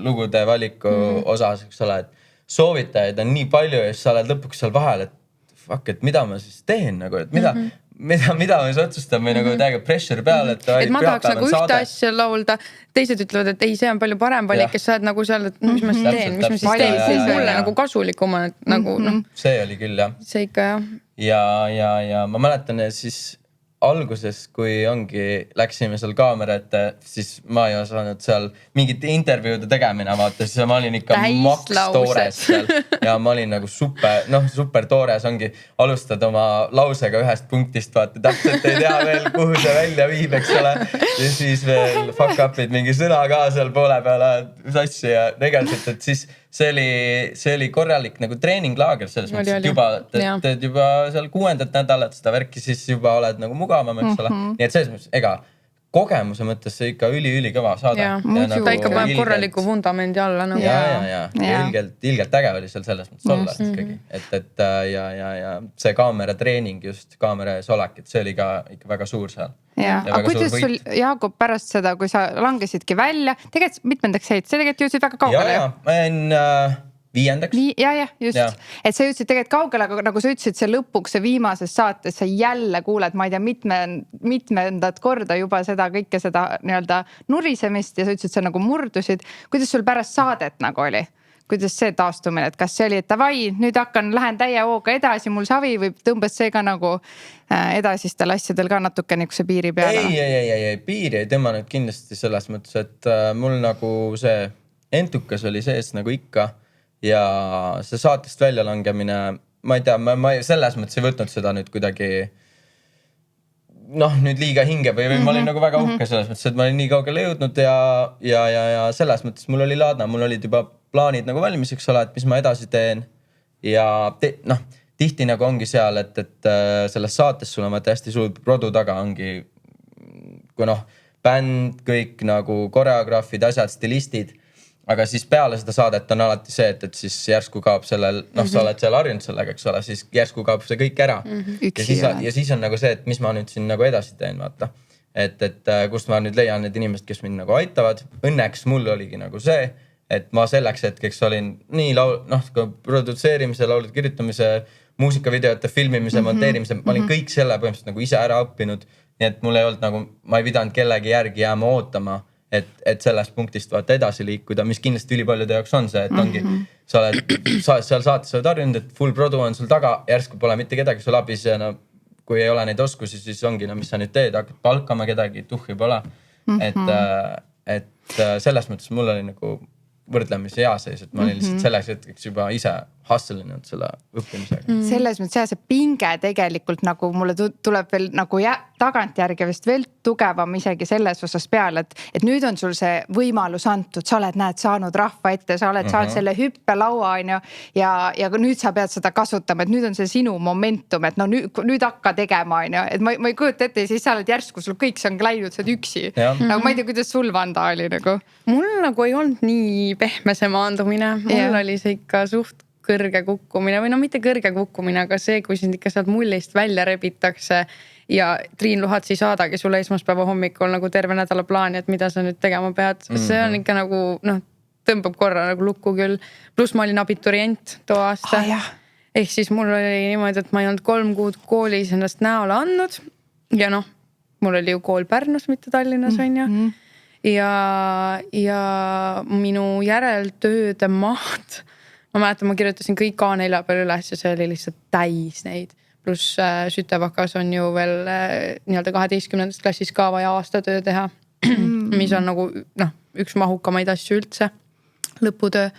lugude valiku osas, eks ole, et soovitajaid on nii palju ja siis sa oled lõpuks seal vahel, et fuck, et mida ma siis teen nagu, et mida ma siis otsustan või nagu täiega pressure peal, et ma tahaks nagu ühte asja laulda, teised ütlevad, et ei, see on palju parem valik, kes sa oled nagu seal, et mis ma siis teen, see on mulle nagu kasulikum, et nagu see oli küll jah. See ikka jah. Ja ma mäletan siis alguses, kui läksime seal kaamera ette, siis ma ei osanud seal mingit intervjuude tegemine vaata, siis ma olin ikka maks toores seal ja ma olin nagu super toores alustad oma lausega ühest punktist, vaata täpselt ei tea veel, kuhu see välja viib, eks ole. Ja siis veel fuck up'id mingi sõna ka seal poole peale sassi ja tegelikult, et siis see oli korralik nagu treeninglaager selles mõttes, et juba teed juba seal 6. nädalat seda värki, siis juba oled nagu mugavam, eks ole. Nii et selles mõttes, kogemuse mõttes see ikka ülikõva saada. Ta ikka paneb korraliku vundamendi alla. Ja ilgelt äge oli seal selles mõttes olla ikkagi. Et ja see kaamera treening just, kaamera ees olek, et see oli ka ikka väga suur seal. Aga kuidas sul, Jaakob, pärast seda, kui sa langesidki välja, tegelikult mitmendaks jäid, sa tegelikult jõudsid väga kaugele. Ma jäin 5. Ja, just. Et sa jõudsid tegelikult kaugele, aga nagu sa ütlesid, see lõpuks, see viimases saates, sa jälle kuuled, ma ei tea, mitmendat korda juba kõike seda nii-öelda nurisemist ja sa ütlesid, sa nagu murdusid. Kuidas sul pärast saadet nagu oli? Kuidas see taastumine, et kas see oli, et davai, nüüd lähen täie hooga edasi, mul savi või tõmbas see ka nagu edasistel asjadel ka natuke nagu see piiri peale? Ei, piiri ei tõmmanud kindlasti selles mõttes, et mul nagu see entukas oli sees nagu ikka ja see saatest välja langemine, ma ei tea, ma selles mõttes ei võtnud seda nüüd kuidagi nüüd liiga hinge või ma olin nagu väga uhke selles mõttes, et ma olin nii kaugele jõudnud ja selles mõttes mul oli laadna, mul olid juba plaanid nagu valmis, eks ole, et mis ma edasi teen ja tihti nagu ongi seal, et selles saates sul on hästi suur produ taga ongi, kui bänd, kõik nagu koreograafid, asjad, stilistid, aga siis peale seda saadet on alati see, et siis järsku kaob sellel, sa oled seal harjunud sellega, eks ole, siis järsku kaob see kõik ära. Ja siis on nagu see, et mis ma nüüd siin nagu edasi teen, vaata. Et kust ma nüüd leian need inimesed, kes mind nagu aitavad. Õnneks mul oligi nagu see, et ma selleks hetkeks olin nii produtseerimise, laulude kirjutamise, muusikavideote, filmimise, monteerimise, ma olin kõik selle põhimõtteliselt nagu ise ära õppinud. Nii et mul ei olnud nagu, ma ei pidanud kellegi järgi jääma ootama, et sellest punktist vaata edasi liikuda, mis kindlasti ülipaljude jaoks on see, et ongi, sa oled seal saates, sa oled harjunud, et full produ on sul taga, järsku pole mitte kedagi sul abis ja kui ei ole neid oskusi, siis ongi, mis sa nüüd teed, hakkad palkama kedagi, tuhhi pole. Et selles mõttes mul oli nagu võrdlemisi hea seis, et ma olin lihtsalt selleks hetkeks juba ise hustle'inud selle õppimisega. Selles mõttes see pinge tegelikult nagu mulle tuleb veel nagu tagantjärgi vist veel tugevam isegi selles osas peale, et nüüd on sul see võimalus antud, sa oled saanud rahva ette, sa oled saanud selle hüppelaua on ju, ja nüüd sa pead seda kasutama, et nüüd on see sinu momentum, et nüüd hakka tegema on ju, et ma ei kujuta ette ja siis sa oled järsku, sul kõik see on läinud, sa oled üksi. Nagu ma ei tea, kuidas sul Vanda oli nagu? Mul nagu ei olnud nii pehme see maandumine, mul oli see ikka suht kõrge kukkumine või mitte kõrge kukkumine, aga see, kui sind ikka sealt mullist välja rebitakse ja Triin Luhats ei saadagi sulle esmaspäeva hommikul nagu terve nädala plaani, et mida sa nüüd tegema pead. See on ikka nagu, tõmbab korra nagu lukku küll. Pluss ma olin abiturient too aasta. Ehk siis mul oli niimoodi, et ma ei olnud 3 kuud koolis ennast näole andnud ja mul oli ju kool Pärnus, mitte Tallinnas on ju. Ja minu järeltööde maht, ma mäletan, ma kirjutasin kõik A4 peal üles ja see oli lihtsalt täis neid. Pluss Sütevakas on ju veel nii-öelda 12. klassis ka vaja aastatöö teha. mis on nagu üks mahukamaid asju üldse, lõputöö.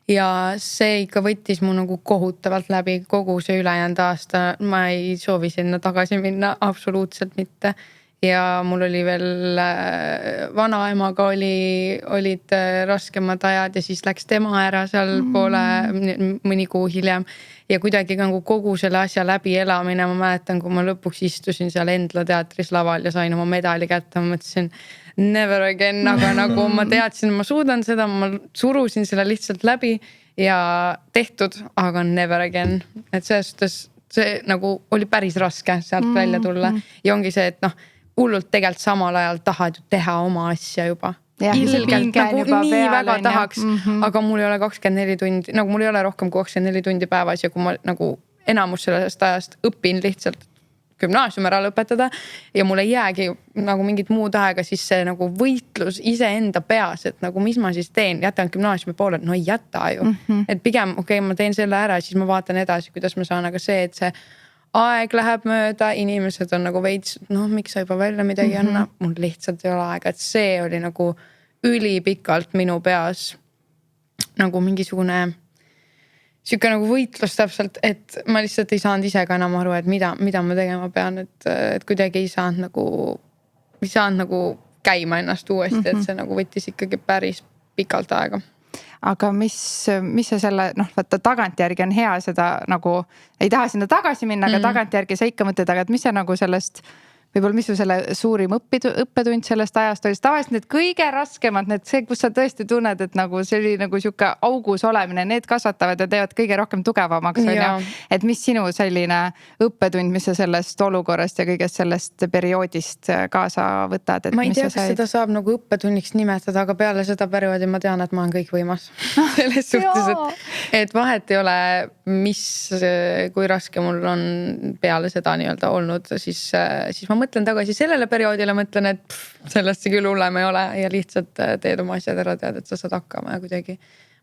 Ja see ikka võttis mu nagu kohutavalt läbi kogu see ülejäänud aasta. Ma ei soovi sinna tagasi minna, absoluutselt mitte. Ja mul oli veel vanaemaga olid raskemad ajad ja siis läks tema ära seal poole mõni kuu hiljem. Ja kuidagi nagu kogu selle asja läbi elamine, ma mäletan, kui ma lõpuks istusin seal Endla teatris laval ja sain oma medali kätte, ma mõtlesin never again, aga nagu ma teadsin, ma suudan seda, ma surusin selle lihtsalt läbi ja tehtud, aga never again. Et selles suhtes see nagu oli päris raske sealt välja tulla ja ongi see, et hullult tegelikult samal ajal tahad ju teha oma asja juba. Ilgelt nagu nii väga tahaks, aga mul ei ole 24 tundi, nagu mul ei ole rohkem kui 24 tundi päevas ja kui ma nagu enamus sellest ajast õpin lihtsalt gümnaasium ära lõpetada ja mul ei jäägi nagu mingit muud aega, siis see nagu võitlus iseenda peas, et nagu mis ma siis teen, jätan gümnaasiumi poole, no ei jäta ju. Et pigem ma teen selle ära, siis ma vaatan edasi, kuidas ma saan, aga see, et see aeg läheb mööda, inimesed on nagu veits, miks sa juba välja midagi anna, mul lihtsalt ei ole aega, et see oli nagu ülipikalt minu peas nagu mingisugune siuke nagu võitlus täpselt, et ma lihtsalt ei saanud ise ka enam aru, et mida ma tegema pean, et kuidagi ei saanud nagu käima ennast uuesti, et see nagu võttis ikkagi päris pikalt aega. Aga mis see selle, vaata tagantjärgi on hea seda nagu, ei taha sinna tagasi minna, aga tagantjärgi sa ikka mõtled, aga et mis see nagu sellest, võib-olla mis selle suurim õppetund sellest ajast oli, tavaliselt need kõige raskemad, see, kus sa tõesti tunned, et nagu see oli nagu siuke augus olemine, need kasvatavad ja teevad kõige rohkem tugevamaks. Et mis sinu selline õppetund, mis sa sellest olukorrast ja kõigest sellest perioodist kaasa võtad? Ma ei tea, kas seda saab nagu õppetunniks nimetada, aga peale seda perioodi ma tean, et ma olen kõik võimas. Selles suhtes, et vahet ei ole, kui raske mul on peale seda nii-öelda olnud, siis ma mõtlen tagasi sellele perioodile, mõtlen, et sellest see küll hullem ei ole ja lihtsalt teed oma asjad ära, tead, et sa saad hakkama ja kuidagi,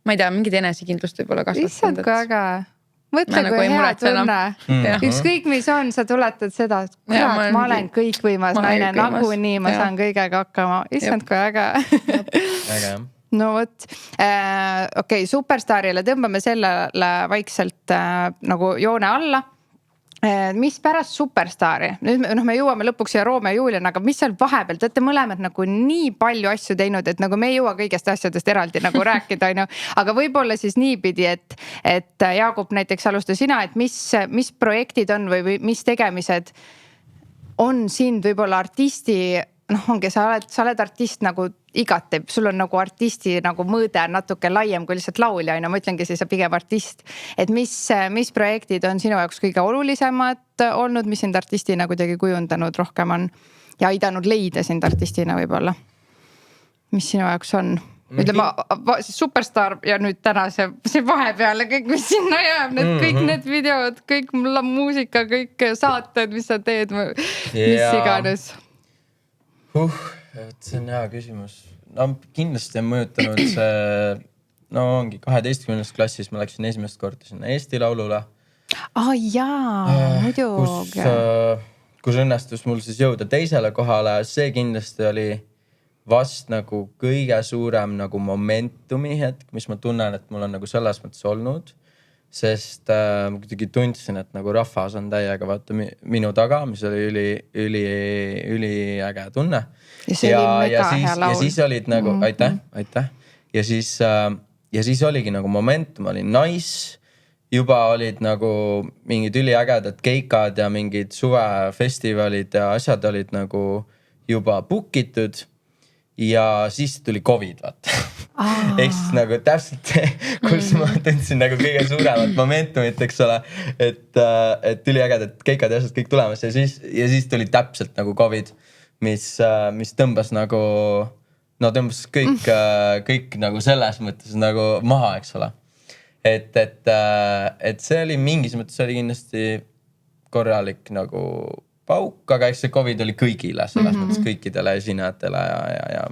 ma ei tea, mingid enesekindlust võib-olla kasvatanud. Issand, kui äge. Mõtle, kui hea tunne. Ükskõik mis on, sa tuletad seda, et kurat, ma olen kõik võimas naine, nagu nii ma saan kõigega hakkama. Issand, kui äge. Äge. No võt, okei, Superstaarile tõmbame sellele vaikselt nagu joone alla. Mis pärast Superstaari? Nüüd me jõuame lõpuks ja Romeo ja Julian, aga mis seal vahepeal? Te olete mõlemad nagu nii palju asju teinud, et nagu me ei jõua kõigest asjadest eraldi nagu rääkida, aga võib-olla siis niipidi, et Jaagup näiteks alusta sina, et mis projektid on või mis tegemised on sind võib-olla artisti, ongi, sa oled artist nagu igati, sul on nagu artisti nagu mõõde natuke laiem kui lihtsalt laulja, ma ütlengi siis pigem artist. Et mis projektid on sinu jaoks kõige olulisemad olnud, mis sind artistina kuidagi kujundanud rohkem on ja aidanud leida sind artistina võib-olla? Mis sinu jaoks on? Ütleme, Superstar ja nüüd täna see vahepeale kõik, mis sinna jääb, kõik need videod, kõik muusika, kõik saated, mis sa teed, mis iganes. See on hea küsimus. Kindlasti on mõjutanud see, ongi 12. klassis ma läksin esimest korda sinna Eesti Laulule. Muidugi. Kus õnnestus mul siis jõuda teisele kohale, see kindlasti oli vast nagu kõige suurem nagu momentumi hetk, mis ma tunnen, et mul on nagu selles mõttes olnud. Sest ma kuidagi tundsin, et nagu rahvas on täiega vaata minu taga, mis oli üli äge tunne. Ja siis olid nagu, aitäh. Ja siis oligi nagu momentum, oli nice. Juba olid nagu mingid üliägedad keikad ja mingid suvefestivalid ja asjad olid nagu juba bookitud. Ja siis tuli COVID, vaata. Ehk siis nagu täpselt kus ma tundsin nagu kõige suuremat momentumit, eks ole, et üliägedad keikad ja asjad kõik tulemas ja siis tuli täpselt nagu COVID, mis tõmbas nagu, tõmbas kõik nagu selles mõttes nagu maha, eks ole. Et see oli mingis mõttes oli kindlasti korralik nagu pauk, aga eks see COVID oli kõigile, selles mõttes kõikidele esinejatele ja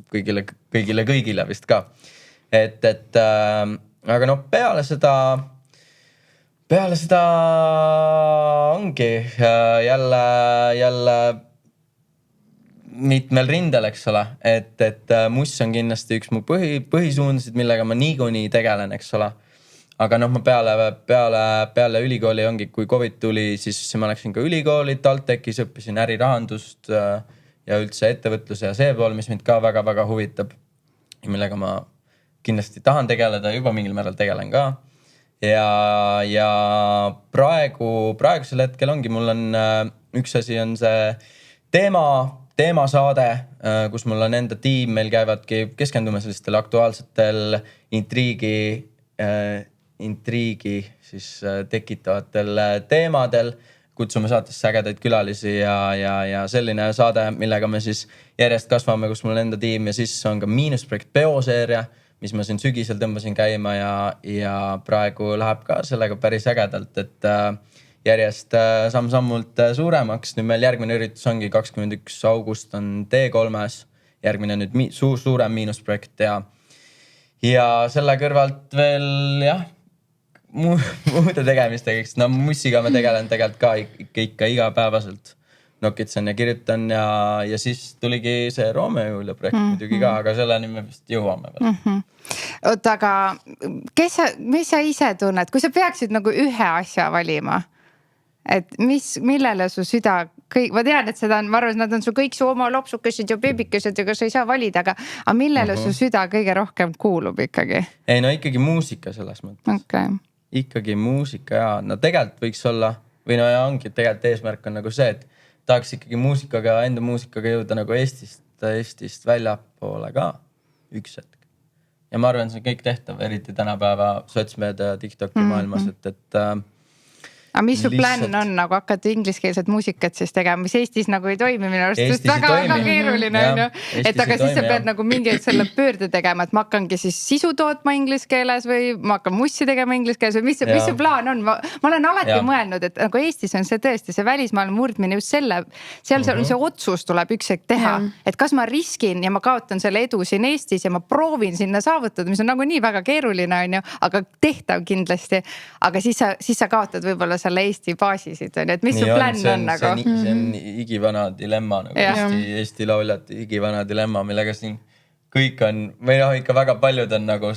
kõigile vist ka. Aga peale seda ongi jälle mitmel rindel, eks ole, et muss on kindlasti üks mu põhisuundasid, millega ma niikuinii tegelen, eks ole. Aga noh, ma peale ülikooli ongi, kui COVID tuli, siis ma läksin ka ülikooli TalTechis, õppisin ärirahandust ja üldse ettevõtluse ja see pool, mis mind ka väga-väga huvitab. Millega ma kindlasti tahan tegeleda, juba mingil määral tegelen ka. Ja praegusel hetkel ongi, mul on üks asi on see teemasaade, kus mul on enda tiim, meil käivadki, keskendume sellistel aktuaalsetel intriigi siis tekitavatel teemadel, kutsume saatesse ägedaid külalisi ja selline saade, millega me siis järjest kasvame, kus mul on enda tiim ja siis on ka Miinusprojekt peoseeria, mis ma siin sügisel tõmbasin käima ja praegu läheb ka sellega päris ägedalt, et järjest samm-sammult suuremaks. Nüüd meil järgmine üritus ongi 21. august on T3-s, järgmine nüüd suurem Miinusprojekt ja selle kõrvalt veel jah, muude tegemistega, eks no mussiga me tegelen tegelikult ka ikka igapäevaselt. Nokitsen ja kirjutan ja siis tuligi see Romeo Julia projekt muidugi ka, aga selleni me vist jõuame veel. Oota, aga mis sa ise tunned, kui sa peaksid nagu ühe asja valima? Et millele su süda kõik, ma tean, et seda on, ma arvan, nad on su kõik su oma lopsukesed ja beebikesed ja kas sa ei saa valida, aga millele su süda kõige rohkem kuulub ikkagi? Ei, no ikkagi muusika selles mõttes. Okay. Ikkagi muusika ja no tegelikult võiks olla, või no ja ongi, tegelikult eesmärk on nagu see, et tahaks ikkagi enda muusikaga jõuda nagu Eestist väljapoole ka üks hetk. Ja ma arvan, see on kõik tehtav, eriti tänapäeva sotsmeedia ja TikToki maailmas, et aga mis su plaan on nagu hakata ingliskeelset muusikat siis tegema, mis Eestis nagu ei toimi minu arust, sest väga keeruline on ju. Et aga siis sa pead nagu mingi selle pöörde tegema, et ma hakkangi siis sisu tootma inglise keeles või ma hakkan mussi tegema inglise keeles või mis su plaan on? Ma olen alati mõelnud, et nagu Eestis on see tõesti see välismaal murdmine just seal on see otsus tuleb üks hetk teha, et kas ma riskin ja ma kaotan selle edu siin Eestis ja ma proovin sinna saavutada, mis on nagu nii väga keeruline on ju, aga tehtav kindlasti, aga siis sa kaotad võib-olla selle Eesti baasisid, et mis su plaan on nagu? See on igivana dilemma, nagu Eesti lauljad igivana dilemma, millega siin kõik on, või noh, ikka väga paljud on nagu,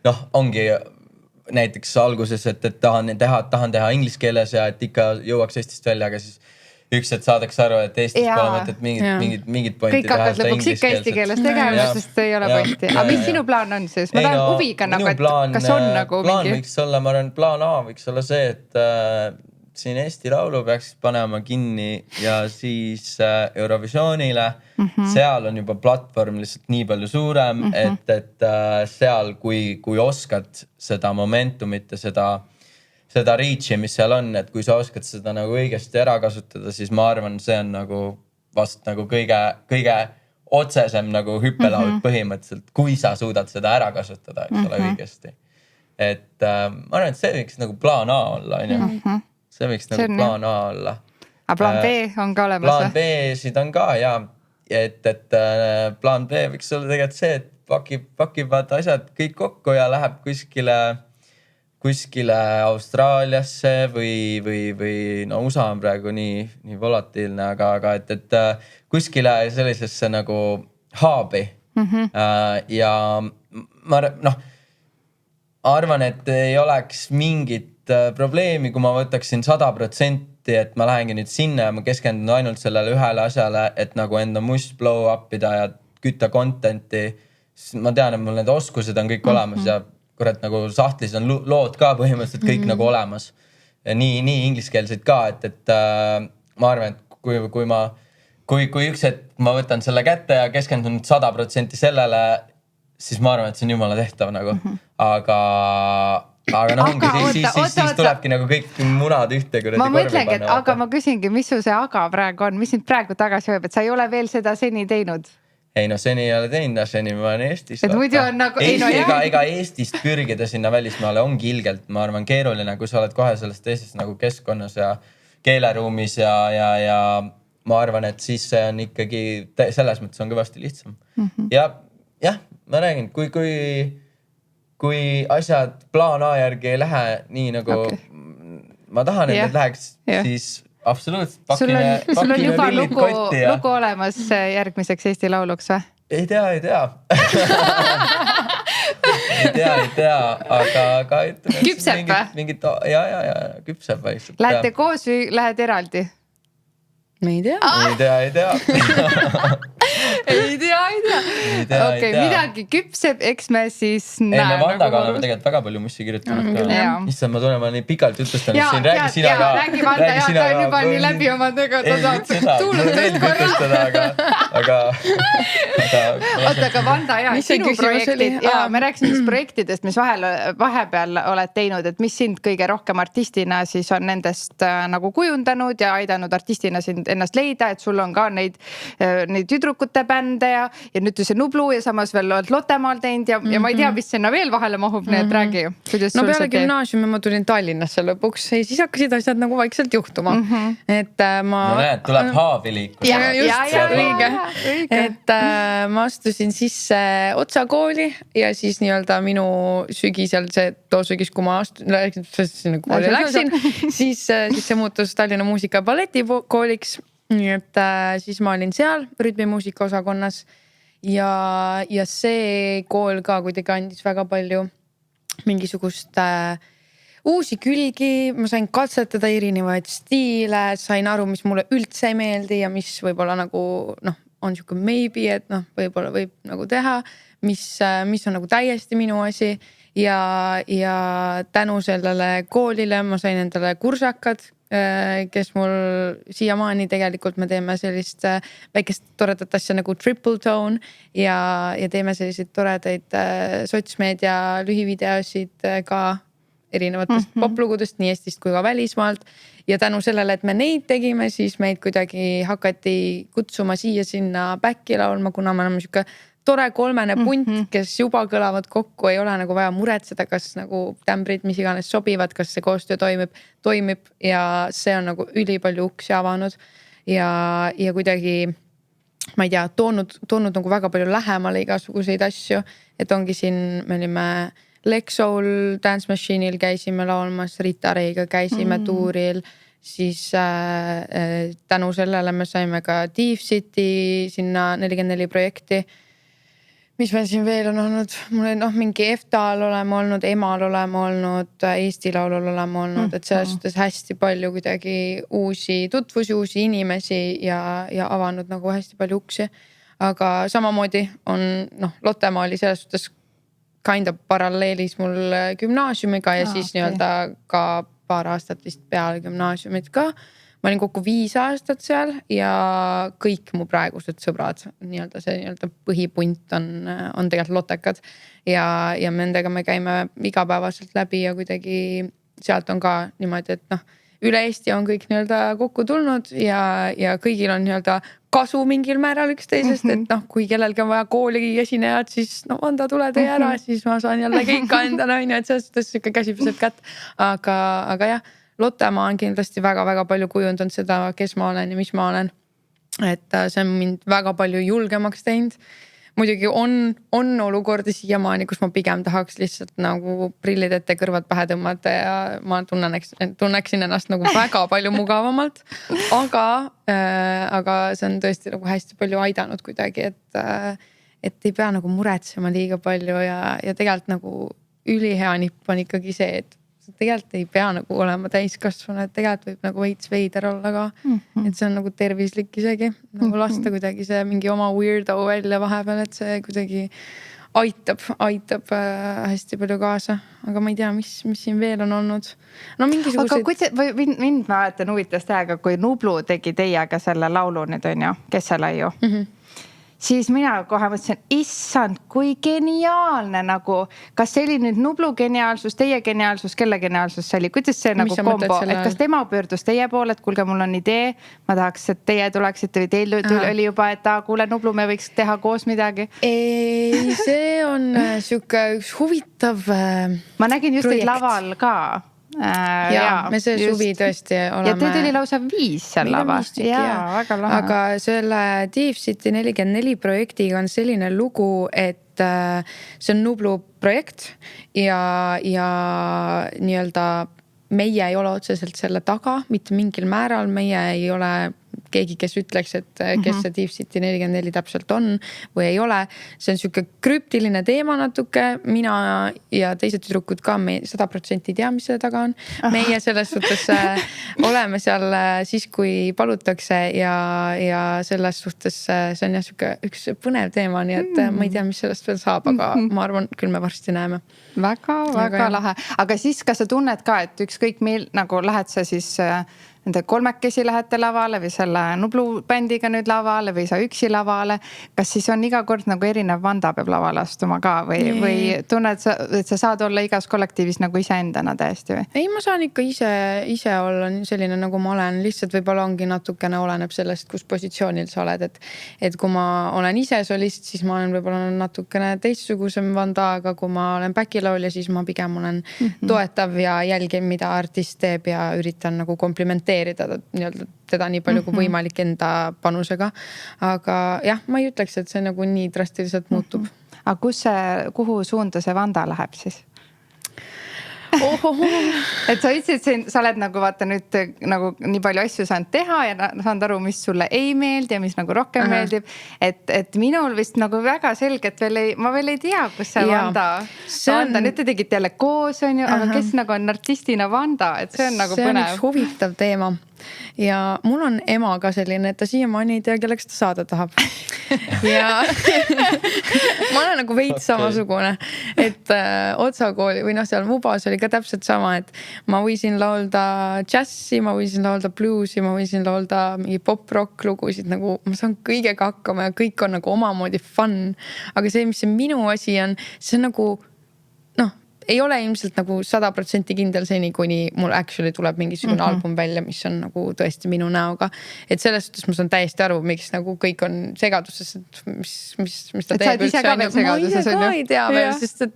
noh, ongi näiteks alguses, et tahan teha inglise keeles ja et ikka jõuaks Eestist välja, aga siis üks, et saadaks aru, et Eestis pole mõtet mingid pointi kõik hakkad lõpuks ikka eesti keeles tegema, sest ei ole pointi. Aga mis sinu plaan on siis? Ma tahan huviga nagu, et kas on nagu mingi? Plaan võiks olla, ma arvan, plaan A võiks olla see, et siin Eesti Laulu peaks panema kinni ja siis Eurovisioonile. Seal on juba platvorm lihtsalt nii palju suurem, et seal, kui oskad seda momentumit ja seda reach'i, mis seal on, et kui sa oskad seda nagu õigesti ära kasutada, siis ma arvan, see on nagu vast nagu kõige otsesem nagu hüppelaud põhimõtteliselt, kui sa suudad seda ära kasutada, eks ole, õigesti. Et ma arvan, et see võiks nagu plaan A olla, on. See võiks nagu plaan A olla. Aga plaan B on ka olemas? Plaan B-sid on ka, ja. Et plaan B võiks olla tegelikult see, et pakivad asjad kõik kokku ja läheb kuskile Austraaliasse või no USA on praegu nii volatiilne, aga et kuskile sellisesse nagu haabi. Ja ma arvan, et ei oleks mingit probleemi, kui ma võtaksin 100%, et ma lähengi nüüd sinna ja ma keskendun ainult sellele ühele asjale, et nagu enda must blow up'ida ja kütta content'i. Ma tean, et mul need oskused on kõik olemas ja kurat nagu sahtlis on lood ka põhimõtteliselt kõik nagu olemas. Nii ingliskeelseid ka, et ma arvan, et kui üks, et ma võtan selle kätte ja keskendun 100% sellele, siis ma arvan, et see on jumala tehtav nagu. Aga ongi, siis tulebki nagu kõik munad ühte kuradi korvi panna. Ma mõtlengi, aga ma küsingi, mis su see aga praegu on, mis sind praegu tagasi hoiab, et sa ei ole veel seda seni teinud? Ei no seni ei ole teinud, seni ma olen Eestis. Et muidu on nagu... Ega Eestist pürgida sinna välismaale ongi ilgelt, ma arvan, keeruline, kui sa oled kohe sellest Eestist nagu keskkonnas ja keeleruumis ja ma arvan, et siis see on ikkagi, selles mõttes on kõvasti lihtsam. Ja ma räägin, kui asjad plaan A järgi ei lähe nii nagu ma tahan, et need läheks, siis absoluutselt. Sul on juba lugu olemas järgmiseks Eesti Lauluks või? Ei tea. ei tea, aga ütleme. Küpseb või? Mingit, ja, küpseb vaikselt. Lähete koos või lähed eraldi? Ma ei tea. Ei tea. Ei tea. Okei, midagi küpseb, eks me siis näe. Ei, me Vandaga oleme tegelikult väga palju mussi kirjutanud ka. Issand, ma tunnen, ma nii pikalt jutustanud siin. Räägi sina ka. Räägi Vanda, ta on juba nii läbi omadega. Mulle meeldib jutustada, aga. Oota, aga Vanda, sinu projektid. Me rääkisime siis projektidest, mis vahepeal oled teinud, et mis sind kõige rohkem artistina siis on nendest nagu kujundanud ja aidanud artistina sind ennast leida, et sul on ka neid tüdrukute bände ja nüüd see Nublu ja samas veel oled Lottemaal teinud ja ma ei tea, mis sinna veel vahele mahub, nii et räägi. No peale gümnaasiumi ma tulin Tallinnasse lõpuks ja siis hakkasid asjad nagu vaikselt juhtuma. Et ma... No näed, tuleb haavi liikus. Ja, õige. Et ma astusin sisse Otsa kooli ja siis nii-öelda minu sügisel too sügis, kui ma läksin, siis see muutus Tallinna muusika- ja balletikooliks. Nii et siis ma olin seal rütmimuusika osakonnas ja see kool ka kuidagi andis väga palju mingisugust uusi külgi, ma sain katsetada erinevaid stiile, sain aru, mis mulle üldse ei meeldi ja mis võib-olla nagu on siuke maybe, et võib-olla võib nagu teha, mis on nagu täiesti minu asi ja tänu sellele koolile ma sain endale kursakad, kes mul siiamaani tegelikult me teeme sellist väikest toredat asja nagu Triple Tone ja teeme selliseid toredaid sotsmeedia lühivideosid ka erinevatest poplugudest nii Eestist kui ka välismaalt ja tänu sellele, et me neid tegime, siis meid kuidagi hakati kutsuma siia sinna back'i laulma, kuna me oleme siuke tore kolmene punt, kes juba kõlavad kokku, ei ole nagu vaja muretseda, kas nagu tämbrid, mis iganes sobivad, kas see koostöö toimib ja see on nagu ülipalju uksi avanud ja kuidagi, ma ei tea, toonud nagu väga palju lähemale igasuguseid asju, et ongi siin, me olime Lexoul Dance Machine'il käisime laulmas, Rita Reiga käisime tuuril, siis tänu sellele me saime ka Div City sinna 44 projekti. Mis meil siin veel on olnud? Mul mingi EFTA-l oleme olnud, EMA-l oleme olnud, Eesti Laulul oleme olnud, et selles suhtes hästi palju kuidagi uusi tutvusi, uusi inimesi ja avanud nagu hästi palju uksi. Aga samamoodi on Lottemaa oli selles suhtes kind of paralleelis mul gümnaasiumiga ja siis nii-öelda ka paar aastat vist peale gümnaasiumit ka. Ma olin kokku 5 aastat seal ja kõik mu praegused sõbrad, nii-öelda see nii-öelda põhipunt on tegelikult lotekad ja nendega me käime igapäevaselt läbi ja kuidagi sealt on ka niimoodi, et üle Eesti on kõik nii-öelda kokku tulnud ja kõigil on nii-öelda kasu mingil määral üksteisest, et kui kellelgi on vaja kooli esinejad, siis Vanda tule tee ära, siis ma saan jälle keika endale, et selles suhtes siuke käsi peseb kätt, aga jah, Lottemaa on kindlasti väga-väga palju kujundanud seda, kes ma olen ja mis ma olen. Et see on mind väga palju julgemaks teinud. Muidugi on olukordi siiamaani, kus ma pigem tahaks lihtsalt nagu prillid ette kõrvad pähe tõmmata ja ma tunneksin ennast nagu väga palju mugavamalt. Aga see on tõesti nagu hästi palju aidanud kuidagi, et ei pea nagu muretsema liiga palju ja tegelikult nagu ülihea nipp on ikkagi see, et tegelikult ei pea nagu olema täiskasvanu, et tegelikult võib nagu veits veider olla ka. Et see on nagu tervislik isegi. Nagu lasta kuidagi see mingi oma weirdo välja vahepeal, et see kuidagi aitab hästi palju kaasa. Aga ma ei tea, mis siin veel on olnud. Aga mind ma vaatan huvitast aega, kui Nublu tegi teiega selle laulu nüüd on ju, kes selle ju. Siis mina kohe mõtlesin, issand, kui geniaalne nagu, kas see oli nüüd Nublu geniaalsus, teie geniaalsus, kelle geniaalsus see oli, kuidas see nagu kombo, et kas tema pöördus teie poole, et kuulge, mul on idee, ma tahaks, et teie tuleksite või teil oli juba, et kuule Nublu, me võiks teha koos midagi? Ei, see on siuke üks huvitav ma nägin just teid laval ka. Me see suvi tõesti oleme. Ja teid oli lausa 5 seal lava. Väga lahe. Aga selle Div City 44 projektiga on selline lugu, et see on Nublu projekt ja nii-öelda meie ei ole otseselt selle taga, mitte mingil määral, meie ei ole keegi, kes ütleks, et kes see Deep City 44 täpselt on või ei ole. See on siuke krüptiline teema natuke. Mina ja teised tüdrukud ka, me 100% ei tea, mis selle taga on. Meie selles suhtes oleme seal siis, kui palutakse ja selles suhtes see on jah siuke üks põnev teema, nii et ma ei tea, mis sellest veel saab, aga ma arvan, küll me varsti näeme. Väga lahe. Aga siis, kas sa tunned ka, et ükskõik meil nagu lähed sa siis nende kolmekesi lähete lavale või selle Nublu bändiga nüüd lavale või sa üksi lavale, kas siis on iga kord nagu erinev Vanda peab lavale astuma ka või tunned, et sa saad olla igas kollektiivis nagu iseendana täiesti või? Ei, ma saan ikka ise olla selline, nagu ma olen, lihtsalt võib-olla ongi natukene oleneb sellest, kus positsioonil sa oled, et kui ma olen ise solist, siis ma olen võib-olla natukene teistsugusem Vanda, aga kui ma olen back'ilaulja, siis ma pigem olen toetav ja jälgin, mida artist teeb ja üritan nagu komplimenteerida teda nii palju kui võimalik enda panusega. Aga jah, ma ei ütleks, et see nagu nii drastiliselt muutub. Aga kuhu suunda see Vanda läheb siis? Et sa ütlesid, sa oled nagu vaata nüüd nagu nii palju asju saanud teha ja saanud aru, mis sulle ei meeldi ja mis nagu rohkem meeldib. Et minul vist nagu väga selgelt ma veel ei tea, kus see Vanda. Nüüd te tegite jälle koos, on ju, aga kes nagu on artistina Vanda, et see on nagu põnev. See on üks huvitav teema. Ja mul on ema ka selline, et ta siiamaani ei tea, kelleks ta saada tahab. Ja ma olen nagu veits samasugune, et Otsakooli või seal Mubas oli ka täpselt sama, et ma võisin laulda džassi, ma võisin laulda bluesi, ma võisin laulda mingi pop-rock lugusid, nagu ma saan kõigega hakkama ja kõik on nagu omamoodi fun. Aga see, mis see minu asi on, see on nagu ei ole ilmselt nagu 100% kindel seni, kuni mul actually tuleb mingisugune album välja, mis on nagu tõesti minu näoga. Et selles suhtes ma saan täiesti aru, miks nagu kõik on segaduses, et mis ta teeb üldse. Ma ise ka ei tea veel, sest et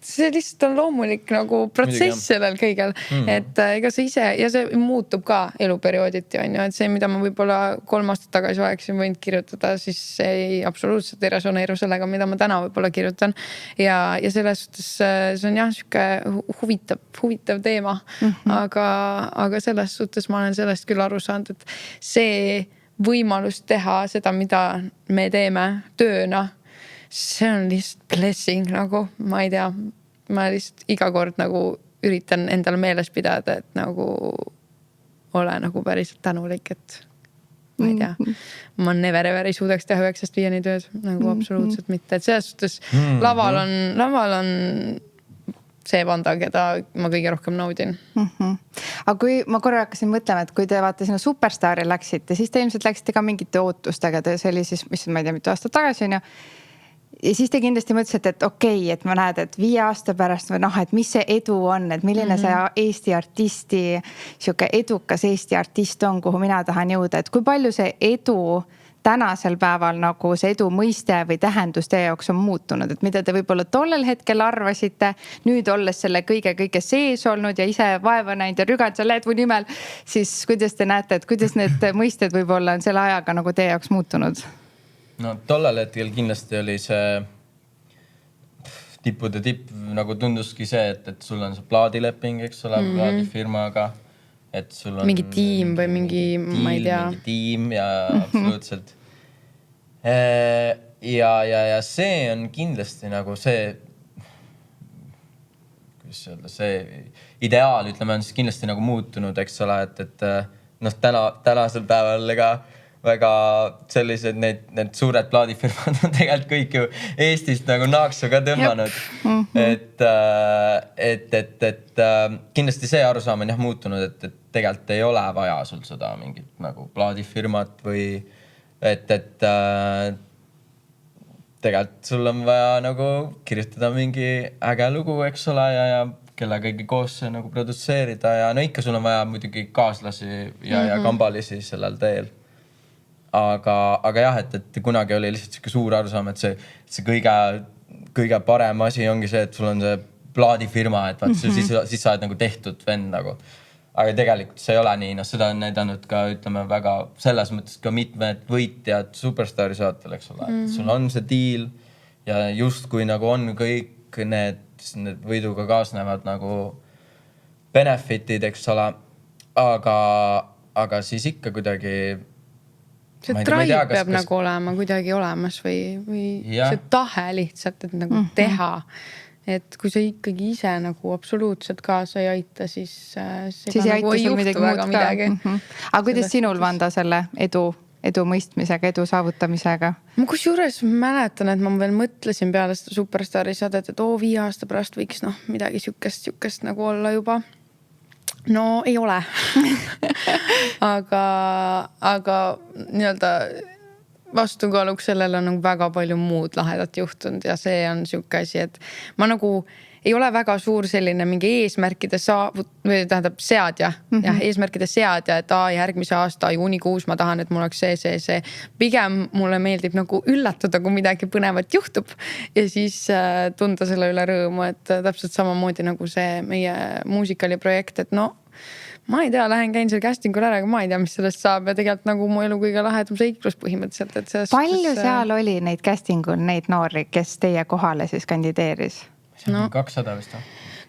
see lihtsalt on loomulik nagu protsess sellel kõigel, et ega see ise ja see muutub ka eluperiooditi on ju, et see, mida ma võib-olla 3 aastat tagasi oleksin võinud kirjutada, siis ei absoluutselt ei resoneeru sellega, mida ma täna võib-olla kirjutan ja selles suhtes see on jah siuke huvitav teema, aga selles suhtes ma olen sellest küll aru saanud, et see võimalus teha seda, mida me teeme tööna, see on lihtsalt blessing, nagu ma ei tea, ma lihtsalt iga kord nagu üritan endale meeles pidada, et nagu ole nagu päriselt tänulik, et ma ei tea, ma never ei suudaks teha 9-5 tööd, nagu absoluutselt mitte, et selles suhtes laval on see Vanda, keda ma kõige rohkem naudin. Aga kui ma korra hakkasin mõtlema, et kui te vaata sinna Superstaari läksite, siis te ilmselt läksite ka mingite ootustega, see oli siis, mis ma ei tea, mitu aastat tagasi on ju. Ja siis te kindlasti mõtlesite, et okei, et ma näed, et 5 aasta pärast või et mis see edu on, et milline see Eesti artisti, siuke edukas Eesti artist on, kuhu mina tahan jõuda, et kui palju see edu tänasel päeval nagu see edu mõiste või tähendus teie jaoks on muutunud, et mida te võib-olla tollel hetkel arvasite, nüüd olles selle kõige sees olnud ja ise vaeva näinud ja rüganud selle edu nimel, siis kuidas te näete, et kuidas need mõisted võib-olla on selle ajaga nagu teie jaoks muutunud? No tollal hetkel kindlasti oli see tippude tipp, nagu tunduski see, et sul on see plaadileping, eks ole, plaadifirmaga, et sul on mingi tiim või mingi, ma ei tea. Mingi tiim ja absoluutselt. Ja see on kindlasti nagu see, kuidas öelda, see ideaal, ütleme, on siis kindlasti nagu muutunud, eks ole, et tänasel päeval väga sellised need suured plaadifirmad on tegelikult kõik ju Eestist nagu naaksu ka tõmmanud. Et kindlasti see arusaam on jah muutunud, et tegelikult ei ole vaja sul seda mingit nagu plaadifirmat või et tegelikult sul on vaja nagu kirjutada mingi äge lugu, eks ole, ja kellegagi koos nagu produtseerida ja no ikka sul on vaja muidugi kaaslasi ja kambalisi sellel teel. Aga jah, et kunagi oli lihtsalt siuke suur arusaam, et see kõige parem asi ongi see, et sul on see plaadifirma, et vaat, siis sa oled nagu tehtud vend nagu. Aga tegelikult see ei ole nii, seda on näidanud ka, ütleme, väga selles mõttes ka mitmed võitjad Superstaari saatel, eks ole. Sul on see deal ja just kui nagu on kõik need võiduga kaasnevad nagu benefit'id, eks ole. Aga siis ikka kuidagi... See drive peab nagu olema kuidagi olemas või see tahe lihtsalt, et nagu teha. Et kui sa ikkagi ise nagu absoluutselt kaasa ei aita, siis ei nagu ei juhtu väga midagi. Aga kuidas sinul, Vanda, selle edu mõistmisega, edu saavutamisega? Ma kusjuures mäletan, et ma veel mõtlesin peale seda Superstaari saadet, et 5 aasta pärast võiks midagi sükest nagu olla juba. No ei ole. aga nii-öelda vastukaaluks sellele on väga palju muud lahedat juhtunud ja see on siuke asi, et ma nagu ei ole väga suur selline mingi eesmärkide seadja. Jah, eesmärkide seadja, et järgmise aasta juunikuus ma tahan, et mul oleks see. Pigem mulle meeldib nagu üllatada, kui midagi põnevat juhtub ja siis tunda selle üle rõõmu, et täpselt samamoodi nagu see meie muusikaliprojekt, et ma ei tea, lähen käin seal castingul ära, aga ma ei tea, mis sellest saab ja tegelikult nagu mu elu kõige lahedam seiklus põhimõtteliselt. Et palju seal oli neid castingul, neid noori, kes teie kohale siis kandideeris? 200 vist.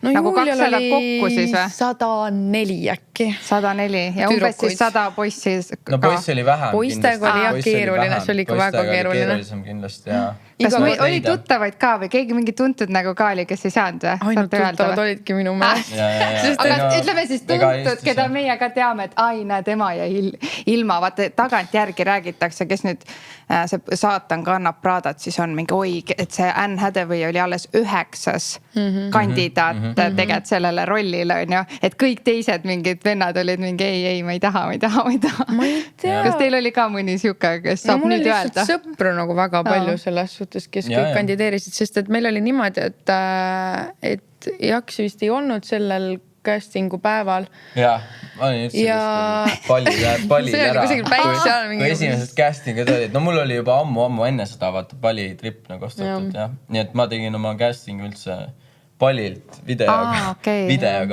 No nagu Julial 200 kokku siis või? 104 äkki. 104 ja umbes siis 100 poissi. No poissi oli vähem. Poistega oli keeruline, see oli ikka väga keeruline. Keerulisem kindlasti, jaa. Kas oli tuttavaid ka või keegi mingi tuntud nagu ka oli, kes ei saanud või? Ainult tuttavad olidki minu meelest. Aga ütleme siis tuntud, keda meie ka teame, et näe, tema ja ilma. Vaata, tagant järgi räägitakse, kes nüüd see Saatan kannab Pradat, siis on mingi et see Anne Hathaway oli alles 9. kandidaat tegelikult sellele rollile, on ju. Et kõik teised mingid vennad olid mingi ei, ma ei taha. Ma ei tea. Kas teil oli ka mõni siuke, kes saab nüüd öelda? Mul oli lihtsalt sõpru nagu väga palju selles suhtes, kes kõik kandideerisid, sest et meil oli niimoodi, et Jaksi vist ei olnud sellel castingu päeval. Jah, ma olin üldse pallil ära. Kui esimesed castingud olid, no mul oli juba ammu enne seda pallitripp nagu ostatud. Nii et ma tegin oma castingu üldse pallilt videoga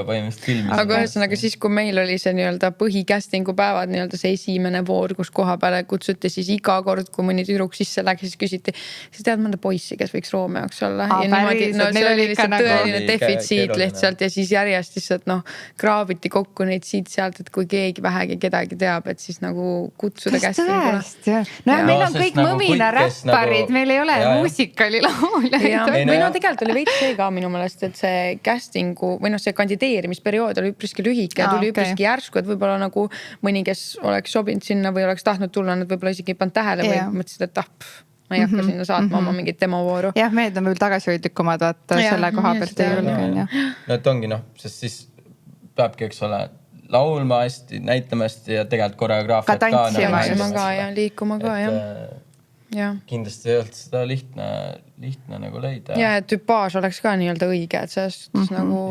põhimõtteliselt filmis. Aga ühesõnaga siis, kui meil oli see nii-öelda põhicastingu päevad, nii-öelda see esimene voor, kus koha peale kutsuti, siis iga kord, kui mõni tüdruk sisse läks, siis küsiti, siis tead mõnda poissi, kes võiks Roomeoks olla. Ja niimoodi, see oli lihtsalt tõeline defitsiit lihtsalt ja siis järjest lihtsalt kraabiti kokku neid siit-sealt, et kui keegi vähegi kedagi teab, et siis nagu kutsuda castingule. No meil on kõik mõmina räpparid, meil ei ole muusikalilauljaid. Või tegelikult oli veits see ka minu meelest, et see castingu või see kandideerimisperiood oli üpriski lühike ja tuli üpriski järsku, et võib-olla nagu mõni, kes oleks sobinud sinna või oleks tahtnud tulla, nad võib-olla isegi ei pannud tähele või mõtlesid, et ma ei hakka sinna saatma oma mingit demovooru. Jah, mehed on veel tagasihoidlikumad selle koha pealt ei julge. No et ongi siis peabki, eks ole, laulma hästi, näitama hästi ja tegelikult koreograafiat ka. Tantsima ka ja liikuma ka, jah. Kindlasti ei olnud seda lihtne nagu leida. Ja et tüpaaž oleks ka nii-öelda õige, et see nagu...